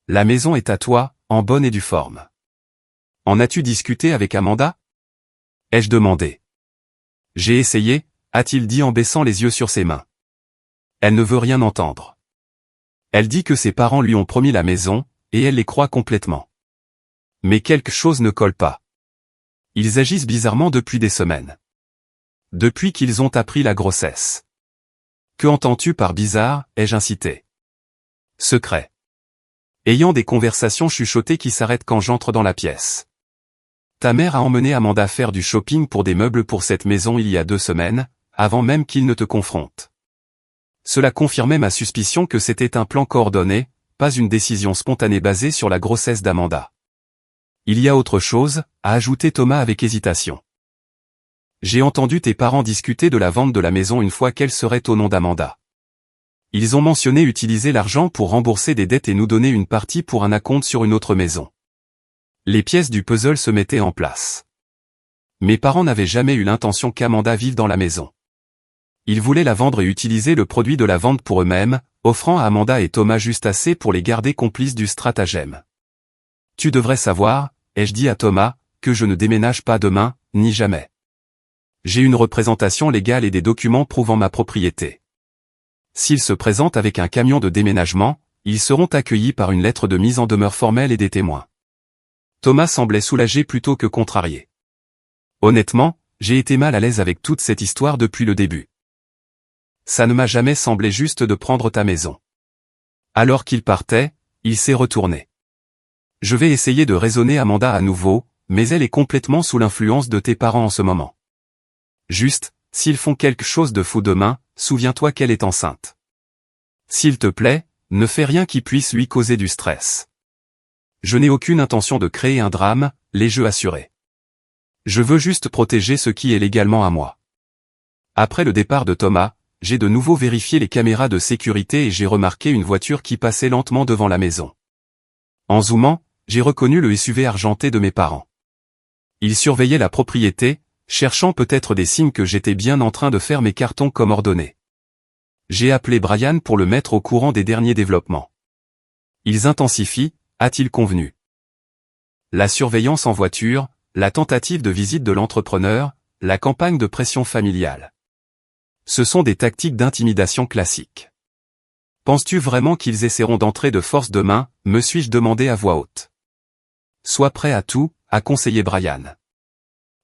La maison est à toi, en bonne et due forme. En as-tu discuté avec Amanda? Ai-je demandé. J'ai essayé, a-t-il dit en baissant les yeux sur ses mains. Elle ne veut rien entendre. Elle dit que ses parents lui ont promis la maison, et elle les croit complètement. Mais quelque chose ne colle pas. Ils agissent bizarrement depuis des semaines. Depuis qu'ils ont appris la grossesse. Que entends-tu par bizarre, ai-je incité. Secret. Ayant des conversations chuchotées qui s'arrêtent quand j'entre dans la pièce. Ta mère a emmené Amanda faire du shopping pour des meubles pour cette maison il y a 2 semaines, avant même qu'il ne te confronte. Cela confirmait ma suspicion que c'était un plan coordonné, pas une décision spontanée basée sur la grossesse d'Amanda. Il y a autre chose, a ajouté Thomas avec hésitation. J'ai entendu tes parents discuter de la vente de la maison une fois qu'elle serait au nom d'Amanda. Ils ont mentionné utiliser l'argent pour rembourser des dettes et nous donner une partie pour un acompte sur une autre maison. Les pièces du puzzle se mettaient en place. Mes parents n'avaient jamais eu l'intention qu'Amanda vive dans la maison. Ils voulaient la vendre et utiliser le produit de la vente pour eux-mêmes, offrant à Amanda et Thomas juste assez pour les garder complices du stratagème. Tu devrais savoir, ai-je dit à Thomas, que je ne déménage pas demain, ni jamais. J'ai une représentation légale et des documents prouvant ma propriété. S'ils se présentent avec un camion de déménagement, ils seront accueillis par une lettre de mise en demeure formelle et des témoins. Thomas semblait soulagé plutôt que contrarié. Honnêtement, j'ai été mal à l'aise avec toute cette histoire depuis le début. Ça ne m'a jamais semblé juste de prendre ta maison. Alors qu'il partait, il s'est retourné. Je vais essayer de raisonner Amanda à nouveau, mais elle est complètement sous l'influence de tes parents en ce moment. Juste, s'ils font quelque chose de fou demain, souviens-toi qu'elle est enceinte. S'il te plaît, ne fais rien qui puisse lui causer du stress. Je n'ai aucune intention de créer un drame, l'ai-je assuré. Je veux juste protéger ce qui est légalement à moi. Après le départ de Thomas, j'ai de nouveau vérifié les caméras de sécurité et j'ai remarqué une voiture qui passait lentement devant la maison. En zoomant, j'ai reconnu le SUV argenté de mes parents. Ils surveillaient la propriété, cherchant peut-être des signes que j'étais bien en train de faire mes cartons comme ordonné. J'ai appelé Brian pour le mettre au courant des derniers développements. Ils intensifient, a-t-il convenu. La surveillance en voiture, la tentative de visite de l'entrepreneur, la campagne de pression familiale. Ce sont des tactiques d'intimidation classiques. Penses-tu vraiment qu'ils essaieront d'entrer de force demain, me suis-je demandé à voix haute. Sois prêt à tout, a conseillé Brian.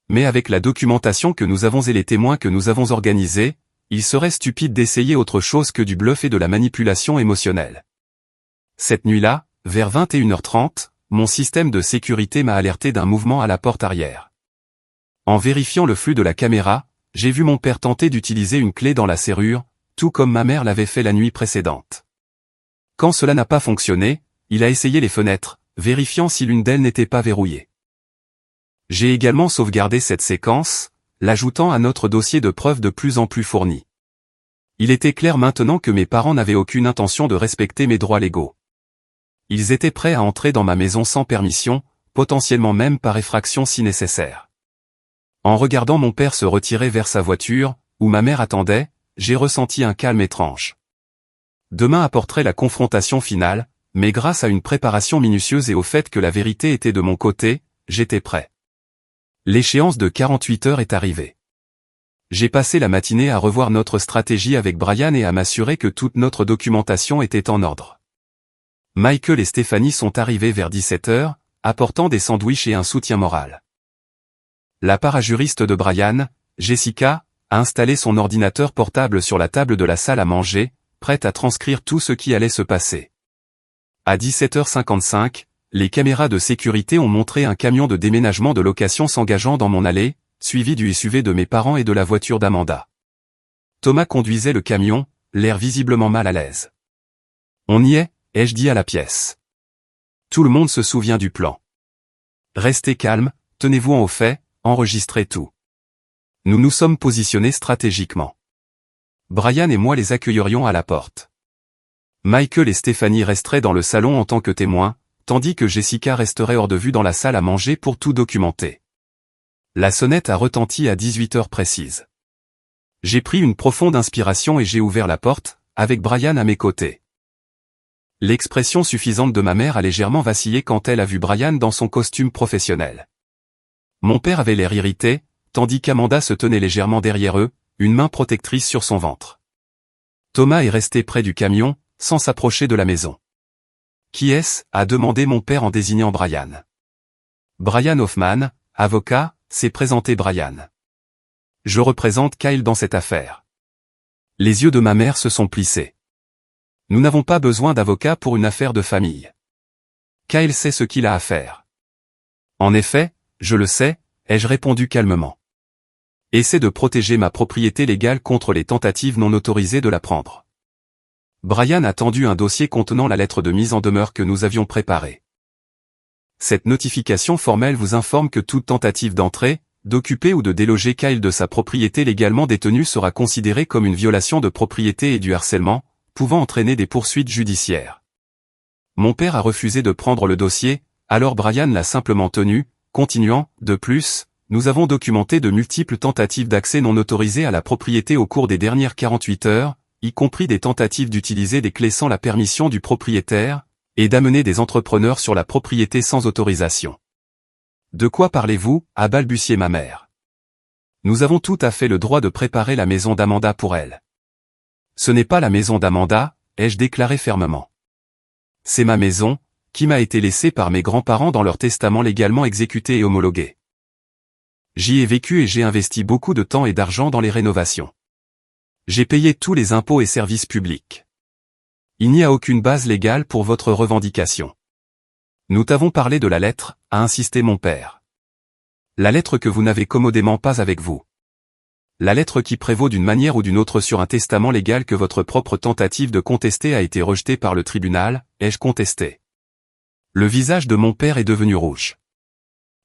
Mais avec la documentation que nous avons et les témoins que nous avons organisés, il serait stupide d'essayer autre chose que du bluff et de la manipulation émotionnelle. Cette nuit-là, vers 21h30, mon système de sécurité m'a alerté d'un mouvement à la porte arrière. En vérifiant le flux de la caméra, j'ai vu mon père tenter d'utiliser une clé dans la serrure, tout comme ma mère l'avait fait la nuit précédente. Quand cela n'a pas fonctionné, il a essayé les fenêtres, vérifiant si l'une d'elles n'était pas verrouillée. J'ai également sauvegardé cette séquence, l'ajoutant à notre dossier de preuves de plus en plus fourni. Il était clair maintenant que mes parents n'avaient aucune intention de respecter mes droits légaux. Ils étaient prêts à entrer dans ma maison sans permission, potentiellement même par effraction si nécessaire. En regardant mon père se retirer vers sa voiture, où ma mère attendait, j'ai ressenti un calme étrange. Demain apporterait la confrontation finale, mais grâce à une préparation minutieuse et au fait que la vérité était de mon côté, j'étais prêt. L'échéance de 48 heures est arrivée. J'ai passé la matinée à revoir notre stratégie avec Brian et à m'assurer que toute notre documentation était en ordre. Michael et Stéphanie sont arrivés vers 17 heures, apportant des sandwichs et un soutien moral. La parajuriste de Brian, Jessica, a installé son ordinateur portable sur la table de la salle à manger, prête à transcrire tout ce qui allait se passer. À 17h55, les caméras de sécurité ont montré un camion de déménagement de location s'engageant dans mon allée, suivi du SUV de mes parents et de la voiture d'Amanda. Thomas conduisait le camion, l'air visiblement mal à l'aise. On y est, ai-je dit à la pièce. Tout le monde se souvient du plan. Restez calme, tenez-vous au fait, enregistrez tout. Nous nous sommes positionnés stratégiquement. Brian et moi les accueillerions à la porte. Michael et Stéphanie resteraient dans le salon en tant que témoins, tandis que Jessica resterait hors de vue dans la salle à manger pour tout documenter. La sonnette a retenti à 18 heures précises. J'ai pris une profonde inspiration et j'ai ouvert la porte, avec Brian à mes côtés. L'expression suffisante de ma mère a légèrement vacillé quand elle a vu Brian dans son costume professionnel. Mon père avait l'air irrité, tandis qu'Amanda se tenait légèrement derrière eux, une main protectrice sur son ventre. Thomas est resté près du camion, sans s'approcher de la maison. Qui est-ce ? A demandé mon père en désignant Brian. Brian Hoffman, avocat, s'est présenté Brian. Je représente Kyle dans cette affaire. Les yeux de ma mère se sont plissés. Nous n'avons pas besoin d'avocat pour une affaire de famille. Kyle sait ce qu'il a à faire. En effet, je le sais, ai-je répondu calmement. Essaie de protéger ma propriété légale contre les tentatives non autorisées de la prendre. Brian a tendu un dossier contenant la lettre de mise en demeure que nous avions préparée. Cette notification formelle vous informe que toute tentative d'entrer, d'occuper ou de déloger Kyle de sa propriété légalement détenue sera considérée comme une violation de propriété et du harcèlement, pouvant entraîner des poursuites judiciaires. Mon père a refusé de prendre le dossier, alors Brian l'a simplement tenu, continuant, de plus, nous avons documenté de multiples tentatives d'accès non autorisées à la propriété au cours des dernières 48 heures, y compris des tentatives d'utiliser des clés sans la permission du propriétaire, et d'amener des entrepreneurs sur la propriété sans autorisation. De quoi parlez-vous ? A balbutié ma mère. Nous avons tout à fait le droit de préparer la maison d'Amanda pour elle. Ce n'est pas la maison d'Amanda, ai-je déclaré fermement. C'est ma maison, qui m'a été laissée par mes grands-parents dans leur testament légalement exécuté et homologué. J'y ai vécu et j'ai investi beaucoup de temps et d'argent dans les rénovations. J'ai payé tous les impôts et services publics. Il n'y a aucune base légale pour votre revendication. Nous t'avons parlé de la lettre, a insisté mon père. La lettre que vous n'avez commodément pas avec vous. La lettre qui prévaut d'une manière ou d'une autre sur un testament légal que votre propre tentative de contester a été rejetée par le tribunal, ai-je contesté. Le visage de mon père est devenu rouge.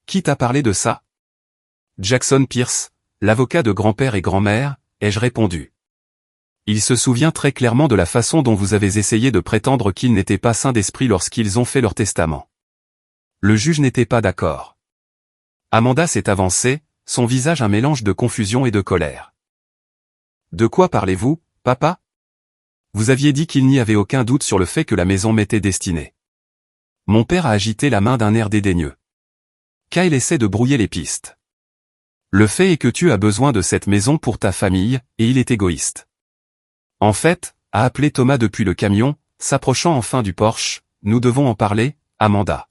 Qui t'a parlé de ça ? Jackson Pierce, l'avocat de grand-père et grand-mère, ai-je répondu. Il se souvient très clairement de la façon dont vous avez essayé de prétendre qu'ils n'étaient pas sains d'esprit lorsqu'ils ont fait leur testament. Le juge n'était pas d'accord. Amanda s'est avancée, son visage un mélange de confusion et de colère. De quoi parlez-vous, papa ? Vous aviez dit qu'il n'y avait aucun doute sur le fait que la maison m'était destinée. Mon père a agité la main d'un air dédaigneux. Kyle essaie de brouiller les pistes. Le fait est que tu as besoin de cette maison pour ta famille, et il est égoïste. En fait, a appelé Thomas depuis le camion, s'approchant enfin du Porsche, nous devons en parler, Amanda.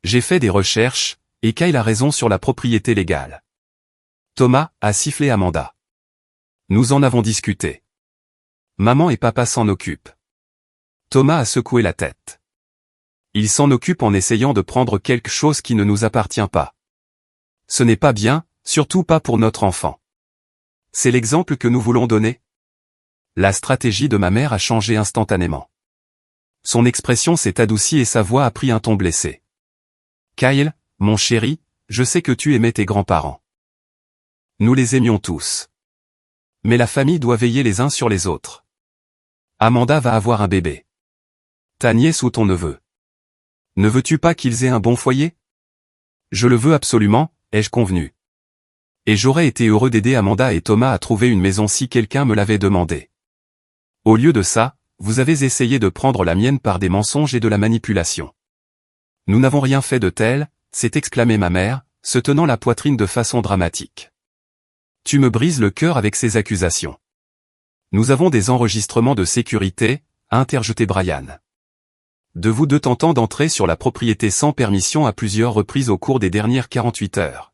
J'ai fait des recherches, et Kyle a raison sur la propriété légale. Thomas, a sifflé Amanda. Nous en avons discuté. Maman et papa s'en occupent. Thomas a secoué la tête. Il s'en occupe en essayant de prendre quelque chose qui ne nous appartient pas. Ce n'est pas bien, surtout pas pour notre enfant. C'est l'exemple que nous voulons donner. La stratégie de ma mère a changé instantanément. Son expression s'est adoucie et sa voix a pris un ton blessé. Kyle, mon chéri, je sais que tu aimais tes grands-parents. Nous les aimions tous. Mais la famille doit veiller les uns sur les autres. Amanda va avoir un bébé. Ta nièce ou ton neveu. Ne veux-tu pas qu'ils aient un bon foyer? Je le veux absolument, ai-je convenu. Et j'aurais été heureux d'aider Amanda et Thomas à trouver une maison si quelqu'un me l'avait demandé. Au lieu de ça, vous avez essayé de prendre la mienne par des mensonges et de la manipulation. Nous n'avons rien fait de tel, s'est exclamée ma mère, se tenant la poitrine de façon dramatique. Tu me brises le cœur avec ces accusations. Nous avons des enregistrements de sécurité, a interjeté Brian. De vous deux tentant d'entrer sur la propriété sans permission à plusieurs reprises au cours des dernières 48 heures.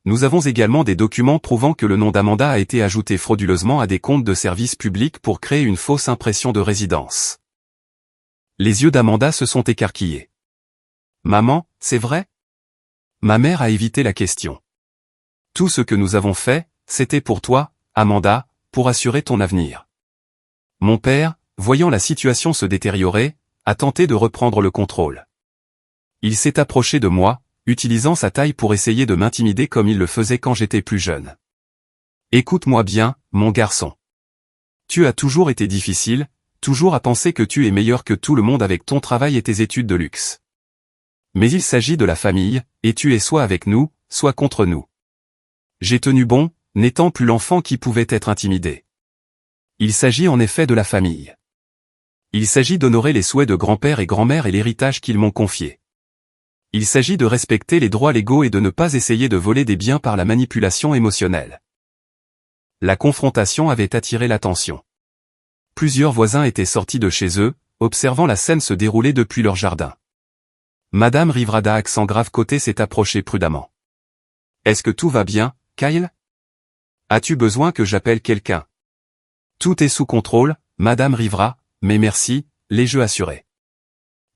Nous avons également des documents prouvant que le nom d'Amanda a été ajouté frauduleusement à des comptes de service public pour créer une fausse impression de résidence. Les yeux d'Amanda se sont écarquillés. Maman, c'est vrai? Ma mère a évité la question. Tout ce que nous avons fait, c'était pour toi, Amanda, pour assurer ton avenir. Mon père, voyant la situation se détériorer, a tenté de reprendre le contrôle. Il s'est approché de moi, utilisant sa taille pour essayer de m'intimider comme il le faisait quand j'étais plus jeune. Écoute-moi bien, mon garçon. Tu as toujours été difficile, toujours à penser que tu es meilleur que tout le monde avec ton travail et tes études de luxe. Mais il s'agit de la famille, et tu es soit avec nous, soit contre nous. J'ai tenu bon, n'étant plus l'enfant qui pouvait être intimidé. Il s'agit en effet de la famille. Il s'agit d'honorer les souhaits de grand-père et grand-mère et l'héritage qu'ils m'ont confié. Il s'agit de respecter les droits légaux et de ne pas essayer de voler des biens par la manipulation émotionnelle. La confrontation avait attiré l'attention. Plusieurs voisins étaient sortis de chez eux, observant la scène se dérouler depuis leur jardin. Madame Rivrada, accent grave côté, s'est approchée prudemment. Est-ce que tout va bien, Kyle? As-tu besoin que j'appelle quelqu'un? Tout est sous contrôle, Madame Rivra, mais merci, les jeux assurés.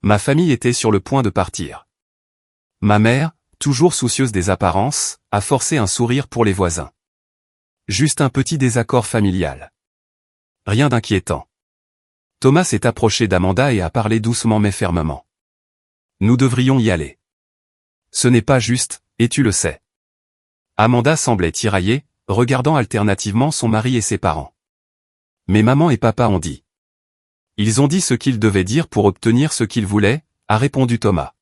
Ma famille était sur le point de partir. Ma mère, toujours soucieuse des apparences, a forcé un sourire pour les voisins. Juste un petit désaccord familial. Rien d'inquiétant. Thomas s'est approché d'Amanda et a parlé doucement mais fermement. Nous devrions y aller. Ce n'est pas juste, et tu le sais. Amanda semblait tiraillée, regardant alternativement son mari et ses parents. Mais maman et papa ont dit. Ils ont dit ce qu'ils devaient dire pour obtenir ce qu'ils voulaient, a répondu Thomas.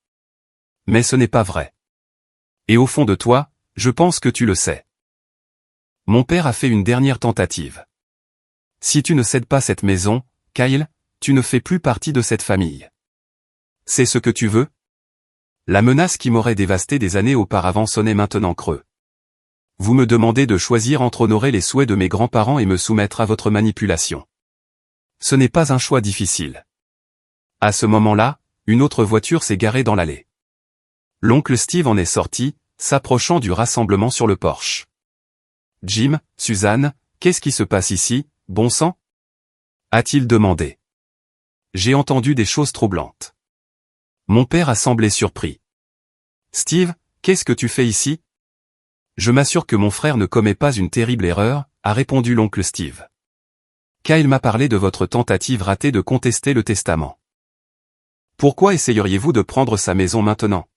Mais ce n'est pas vrai. Et au fond de toi, je pense que tu le sais. Mon père a fait une dernière tentative. Si tu ne cèdes pas cette maison, Kyle, tu ne fais plus partie de cette famille. C'est ce que tu veux? La menace qui m'aurait dévasté des années auparavant sonnait maintenant creux. Vous me demandez de choisir entre honorer les souhaits de mes grands-parents et me soumettre à votre manipulation. Ce n'est pas un choix difficile. À ce moment-là, une autre voiture s'est garée dans l'allée. L'oncle Steve en est sorti, s'approchant du rassemblement sur le porche. Jim, Suzanne, qu'est-ce qui se passe ici, bon sang? A-t-il demandé. J'ai entendu des choses troublantes. Mon père a semblé surpris. Steve, qu'est-ce que tu fais ici? Je m'assure que mon frère ne commet pas une terrible erreur, a répondu l'oncle Steve. Kyle m'a parlé de votre tentative ratée de contester le testament. Pourquoi essayeriez-vous de prendre sa maison maintenant?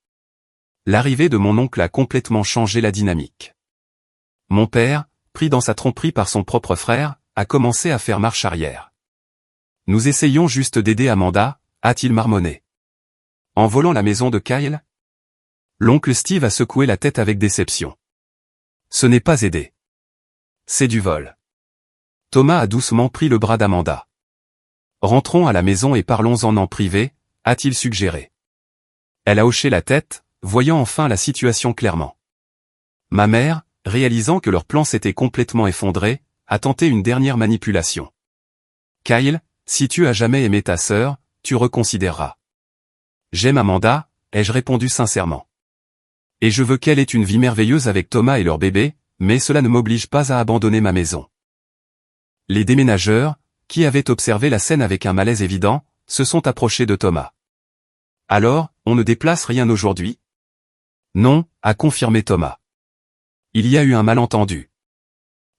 L'arrivée de mon oncle a complètement changé la dynamique. Mon père, pris dans sa tromperie par son propre frère, a commencé à faire marche arrière. Nous essayons juste d'aider Amanda, a-t-il marmonné. En volant la maison de Kyle? L'oncle Steve a secoué la tête avec déception. Ce n'est pas aider. C'est du vol. Thomas a doucement pris le bras d'Amanda. Rentrons à la maison et parlons-en en privé, a-t-il suggéré. Elle a hoché la tête, voyant enfin la situation clairement. Ma mère, réalisant que leur plan s'était complètement effondré, a tenté une dernière manipulation. Kyle, si tu as jamais aimé ta sœur, tu reconsidéreras. J'aime Amanda, ai-je répondu sincèrement. Et je veux qu'elle ait une vie merveilleuse avec Thomas et leur bébé, mais cela ne m'oblige pas à abandonner ma maison. Les déménageurs, qui avaient observé la scène avec un malaise évident, se sont approchés de Thomas. Alors, on ne déplace rien aujourd'hui? Non, a confirmé Thomas. Il y a eu un malentendu.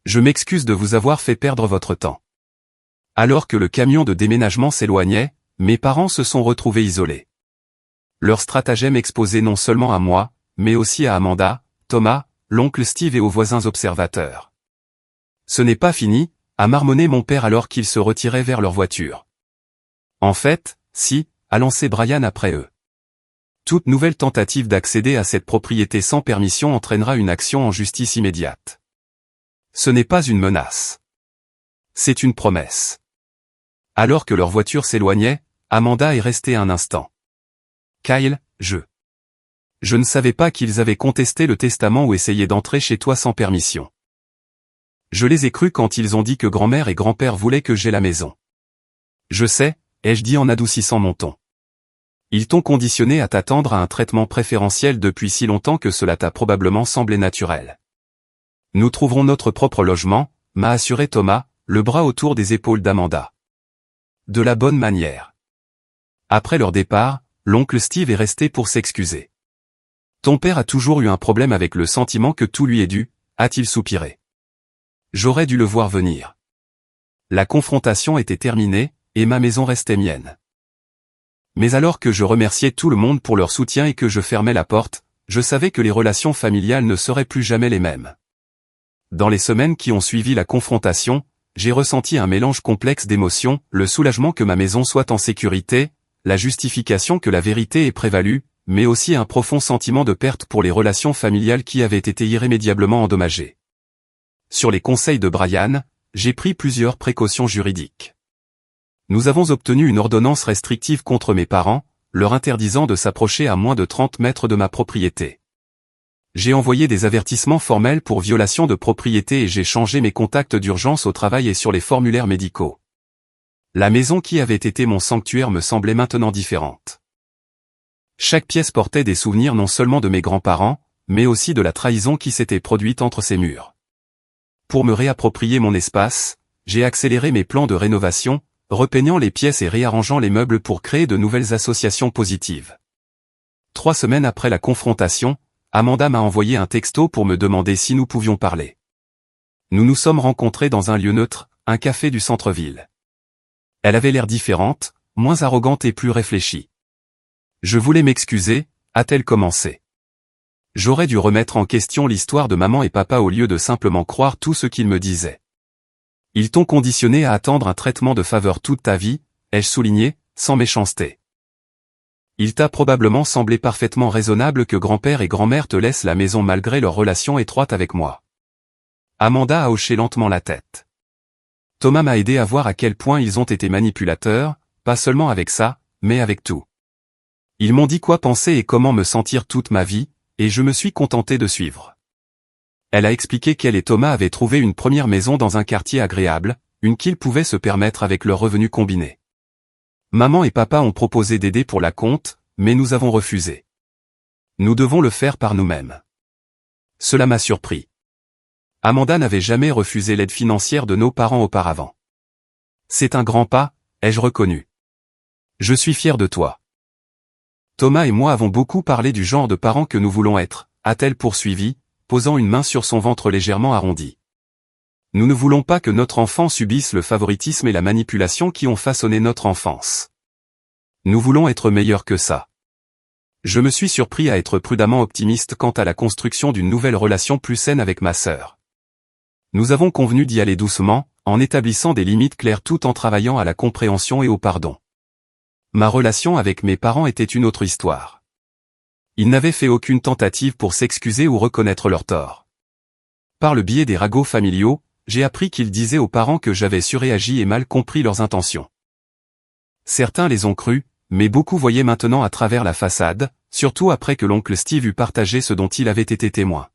Je m'excuse de vous avoir fait perdre votre temps. Alors que le camion de déménagement s'éloignait, mes parents se sont retrouvés isolés. Leur stratagème exposé non seulement à moi, mais aussi à Amanda, Thomas, l'oncle Steve et aux voisins observateurs. Ce n'est pas fini, a marmonné mon père alors qu'ils se retiraient vers leur voiture. En fait, si, a lancé Brian après eux. Toute nouvelle tentative d'accéder à cette propriété sans permission entraînera une action en justice immédiate. Ce n'est pas une menace. C'est une promesse. Alors que leur voiture s'éloignait, Amanda est restée un instant. Kyle, je ne savais pas qu'ils avaient contesté le testament ou essayé d'entrer chez toi sans permission. Je les ai crus quand ils ont dit que grand-mère et grand-père voulaient que j'aie la maison. Je sais, ai-je dit en adoucissant mon ton. Ils t'ont conditionné à t'attendre à un traitement préférentiel depuis si longtemps que cela t'a probablement semblé naturel. Nous trouverons notre propre logement, m'a assuré Thomas, le bras autour des épaules d'Amanda. De la bonne manière. Après leur départ, l'oncle Steve est resté pour s'excuser. Ton père a toujours eu un problème avec le sentiment que tout lui est dû, a-t-il soupiré. J'aurais dû le voir venir. La confrontation était terminée, et ma maison restait mienne. Mais alors que je remerciais tout le monde pour leur soutien et que je fermais la porte, je savais que les relations familiales ne seraient plus jamais les mêmes. Dans les semaines qui ont suivi la confrontation, j'ai ressenti un mélange complexe d'émotions, le soulagement que ma maison soit en sécurité, la justification que la vérité ait prévalu, mais aussi un profond sentiment de perte pour les relations familiales qui avaient été irrémédiablement endommagées. Sur les conseils de Brian, j'ai pris plusieurs précautions juridiques. Nous avons obtenu une ordonnance restrictive contre mes parents, leur interdisant de s'approcher à moins de 30 mètres de ma propriété. J'ai envoyé des avertissements formels pour violation de propriété et j'ai changé mes contacts d'urgence au travail et sur les formulaires médicaux. La maison qui avait été mon sanctuaire me semblait maintenant différente. Chaque pièce portait des souvenirs non seulement de mes grands-parents, mais aussi de la trahison qui s'était produite entre ces murs. Pour me réapproprier mon espace, j'ai accéléré mes plans de rénovation, repeignant les pièces et réarrangeant les meubles pour créer de nouvelles associations positives. 3 semaines après la confrontation, Amanda m'a envoyé un texto pour me demander si nous pouvions parler. Nous nous sommes rencontrés dans un lieu neutre, un café du centre-ville. Elle avait l'air différente, moins arrogante et plus réfléchie. Je voulais m'excuser, a-t-elle commencé. J'aurais dû remettre en question l'histoire de maman et papa au lieu de simplement croire tout ce qu'ils me disaient. Ils t'ont conditionné à attendre un traitement de faveur toute ta vie, ai-je souligné, sans méchanceté. Il t'a probablement semblé parfaitement raisonnable que grand-père et grand-mère te laissent la maison malgré leur relation étroite avec moi. Amanda a hoché lentement la tête. Thomas m'a aidé à voir à quel point ils ont été manipulateurs, pas seulement avec ça, mais avec tout. Ils m'ont dit quoi penser et comment me sentir toute ma vie, et je me suis contenté de suivre. Elle a expliqué qu'elle et Thomas avaient trouvé une première maison dans un quartier agréable, une qu'ils pouvaient se permettre avec leurs revenus combinés. Maman et papa ont proposé d'aider pour la compte, mais nous avons refusé. Nous devons le faire par nous-mêmes. Cela m'a surpris. Amanda n'avait jamais refusé l'aide financière de nos parents auparavant. C'est un grand pas, ai-je reconnu. Je suis fier de toi. Thomas et moi avons beaucoup parlé du genre de parents que nous voulons être, a-t-elle poursuivi, posant une main sur son ventre légèrement arrondi. Nous ne voulons pas que notre enfant subisse le favoritisme et la manipulation qui ont façonné notre enfance. Nous voulons être meilleurs que ça. Je me suis surpris à être prudemment optimiste quant à la construction d'une nouvelle relation plus saine avec ma sœur. Nous avons convenu d'y aller doucement, en établissant des limites claires tout en travaillant à la compréhension et au pardon. Ma relation avec mes parents était une autre histoire. Ils n'avaient fait aucune tentative pour s'excuser ou reconnaître leur tort. Par le biais des ragots familiaux, j'ai appris qu'ils disaient aux parents que j'avais surréagi et mal compris leurs intentions. Certains les ont crus, mais beaucoup voyaient maintenant à travers la façade, surtout après que l'oncle Steve eut partagé ce dont il avait été témoin.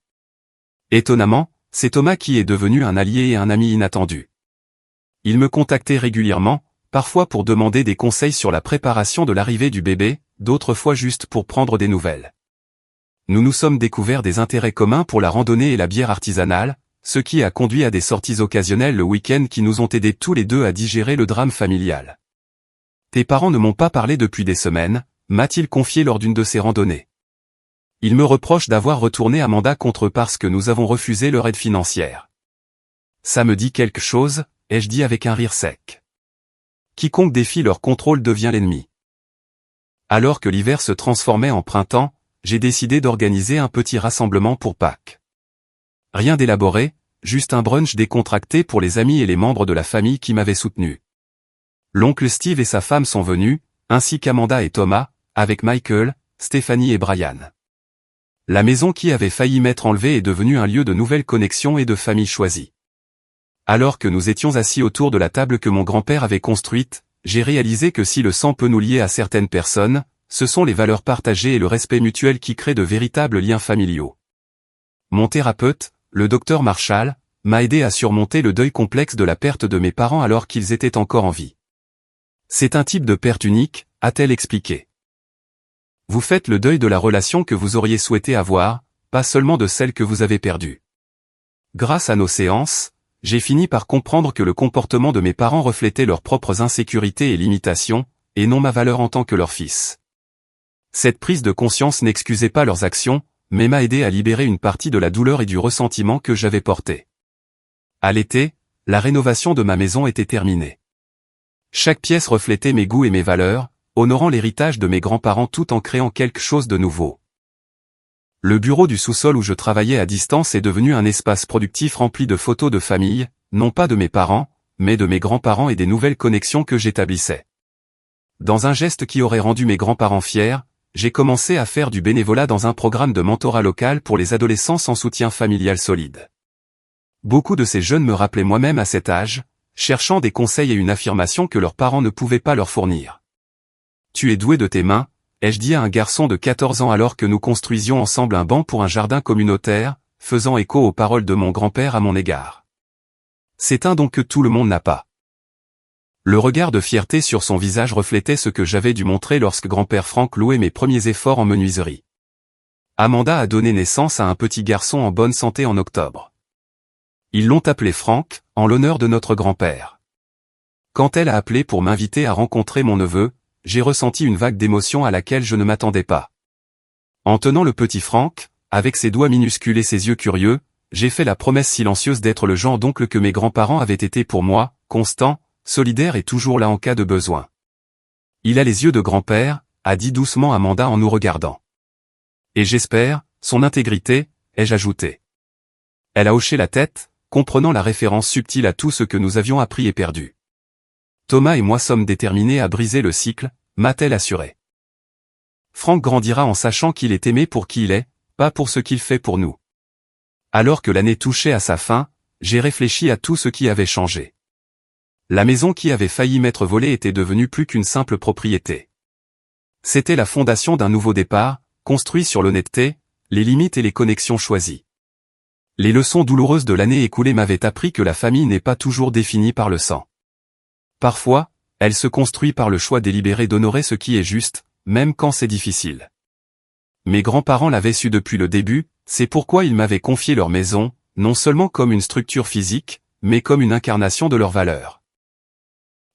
Étonnamment, c'est Thomas qui est devenu un allié et un ami inattendu. Il me contactait régulièrement, parfois pour demander des conseils sur la préparation de l'arrivée du bébé, d'autres fois juste pour prendre des nouvelles. Nous nous sommes découverts des intérêts communs pour la randonnée et la bière artisanale, ce qui a conduit à des sorties occasionnelles le week-end qui nous ont aidés tous les deux à digérer le drame familial. Tes parents ne m'ont pas parlé depuis des semaines, m'a-t-il confié lors d'une de ces randonnées. Ils me reprochent d'avoir retourné Amanda contre eux parce que nous avons refusé leur aide financière. Ça me dit quelque chose, ai-je dit avec un rire sec. Quiconque défie leur contrôle devient l'ennemi. Alors que l'hiver se transformait en printemps, j'ai décidé d'organiser un petit rassemblement pour Pâques. Rien d'élaboré, juste un brunch décontracté pour les amis et les membres de la famille qui m'avaient soutenu. L'oncle Steve et sa femme sont venus, ainsi qu'Amanda et Thomas, avec Michael, Stéphanie et Brian. La maison qui avait failli m'être enlevée est devenue un lieu de nouvelles connexions et de famille choisie. Alors que nous étions assis autour de la table que mon grand-père avait construite, j'ai réalisé que si le sang peut nous lier à certaines personnes, ce sont les valeurs partagées et le respect mutuel qui créent de véritables liens familiaux. Mon thérapeute, le docteur Marshall, m'a aidé à surmonter le deuil complexe de la perte de mes parents alors qu'ils étaient encore en vie. C'est un type de perte unique, a-t-elle expliqué. Vous faites le deuil de la relation que vous auriez souhaité avoir, pas seulement de celle que vous avez perdue. Grâce à nos séances, j'ai fini par comprendre que le comportement de mes parents reflétait leurs propres insécurités et limitations, et non ma valeur en tant que leur fils. Cette prise de conscience n'excusait pas leurs actions, mais m'a aidé à libérer une partie de la douleur et du ressentiment que j'avais porté. À l'été, la rénovation de ma maison était terminée. Chaque pièce reflétait mes goûts et mes valeurs, honorant l'héritage de mes grands-parents tout en créant quelque chose de nouveau. Le bureau du sous-sol où je travaillais à distance est devenu un espace productif rempli de photos de famille, non pas de mes parents, mais de mes grands-parents et des nouvelles connexions que j'établissais. Dans un geste qui aurait rendu mes grands-parents fiers, j'ai commencé à faire du bénévolat dans un programme de mentorat local pour les adolescents sans soutien familial solide. Beaucoup de ces jeunes me rappelaient moi-même à cet âge, cherchant des conseils et une affirmation que leurs parents ne pouvaient pas leur fournir. « Tu es doué de tes mains », ai-je dit à un garçon de 14 ans alors que nous construisions ensemble un banc pour un jardin communautaire, faisant écho aux paroles de mon grand-père à mon égard. C'est un don que tout le monde n'a pas. Le regard de fierté sur son visage reflétait ce que j'avais dû montrer lorsque grand-père Frank louait mes premiers efforts en menuiserie. Amanda a donné naissance à un petit garçon en bonne santé en octobre. Ils l'ont appelé Frank, en l'honneur de notre grand-père. Quand elle a appelé pour m'inviter à rencontrer mon neveu, j'ai ressenti une vague d'émotion à laquelle je ne m'attendais pas. En tenant le petit Frank, avec ses doigts minuscules et ses yeux curieux, j'ai fait la promesse silencieuse d'être le genre d'oncle que mes grands-parents avaient été pour moi, constant, solidaire et toujours là en cas de besoin. Il a les yeux de grand-père, a dit doucement Amanda en nous regardant. Et j'espère, son intégrité, ai-je ajouté. Elle a hoché la tête, comprenant la référence subtile à tout ce que nous avions appris et perdu. Thomas et moi sommes déterminés à briser le cycle, m'a-t-elle assuré. Frank grandira en sachant qu'il est aimé pour qui il est, pas pour ce qu'il fait pour nous. Alors que l'année touchait à sa fin, j'ai réfléchi à tout ce qui avait changé. La maison qui avait failli m'être volée était devenue plus qu'une simple propriété. C'était la fondation d'un nouveau départ, construit sur l'honnêteté, les limites et les connexions choisies. Les leçons douloureuses de l'année écoulée m'avaient appris que la famille n'est pas toujours définie par le sang. Parfois, elle se construit par le choix délibéré d'honorer ce qui est juste, même quand c'est difficile. Mes grands-parents l'avaient su depuis le début, c'est pourquoi ils m'avaient confié leur maison, non seulement comme une structure physique, mais comme une incarnation de leurs valeurs.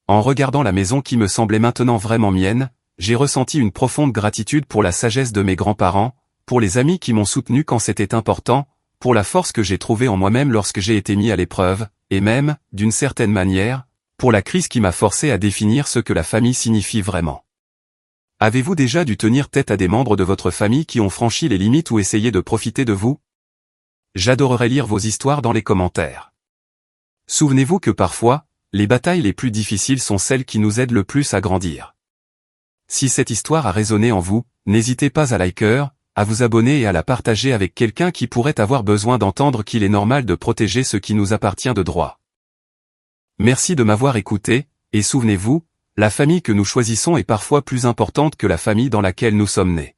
En regardant la maison qui me semblait maintenant vraiment mienne, j'ai ressenti une profonde gratitude pour la sagesse de mes grands-parents, pour les amis qui m'ont soutenu quand c'était important, pour la force que j'ai trouvée en moi-même lorsque j'ai été mis à l'épreuve, et même, d'une certaine manière, pour la crise qui m'a forcé à définir ce que la famille signifie vraiment. Avez-vous déjà dû tenir tête à des membres de votre famille qui ont franchi les limites ou essayé de profiter de vous? J'adorerais lire vos histoires dans les commentaires. Souvenez-vous que parfois, les batailles les plus difficiles sont celles qui nous aident le plus à grandir. Si cette histoire a résonné en vous, n'hésitez pas à liker, à vous abonner et à la partager avec quelqu'un qui pourrait avoir besoin d'entendre qu'il est normal de protéger ce qui nous appartient de droit. Merci de m'avoir écouté, et souvenez-vous, la famille que nous choisissons est parfois plus importante que la famille dans laquelle nous sommes nés.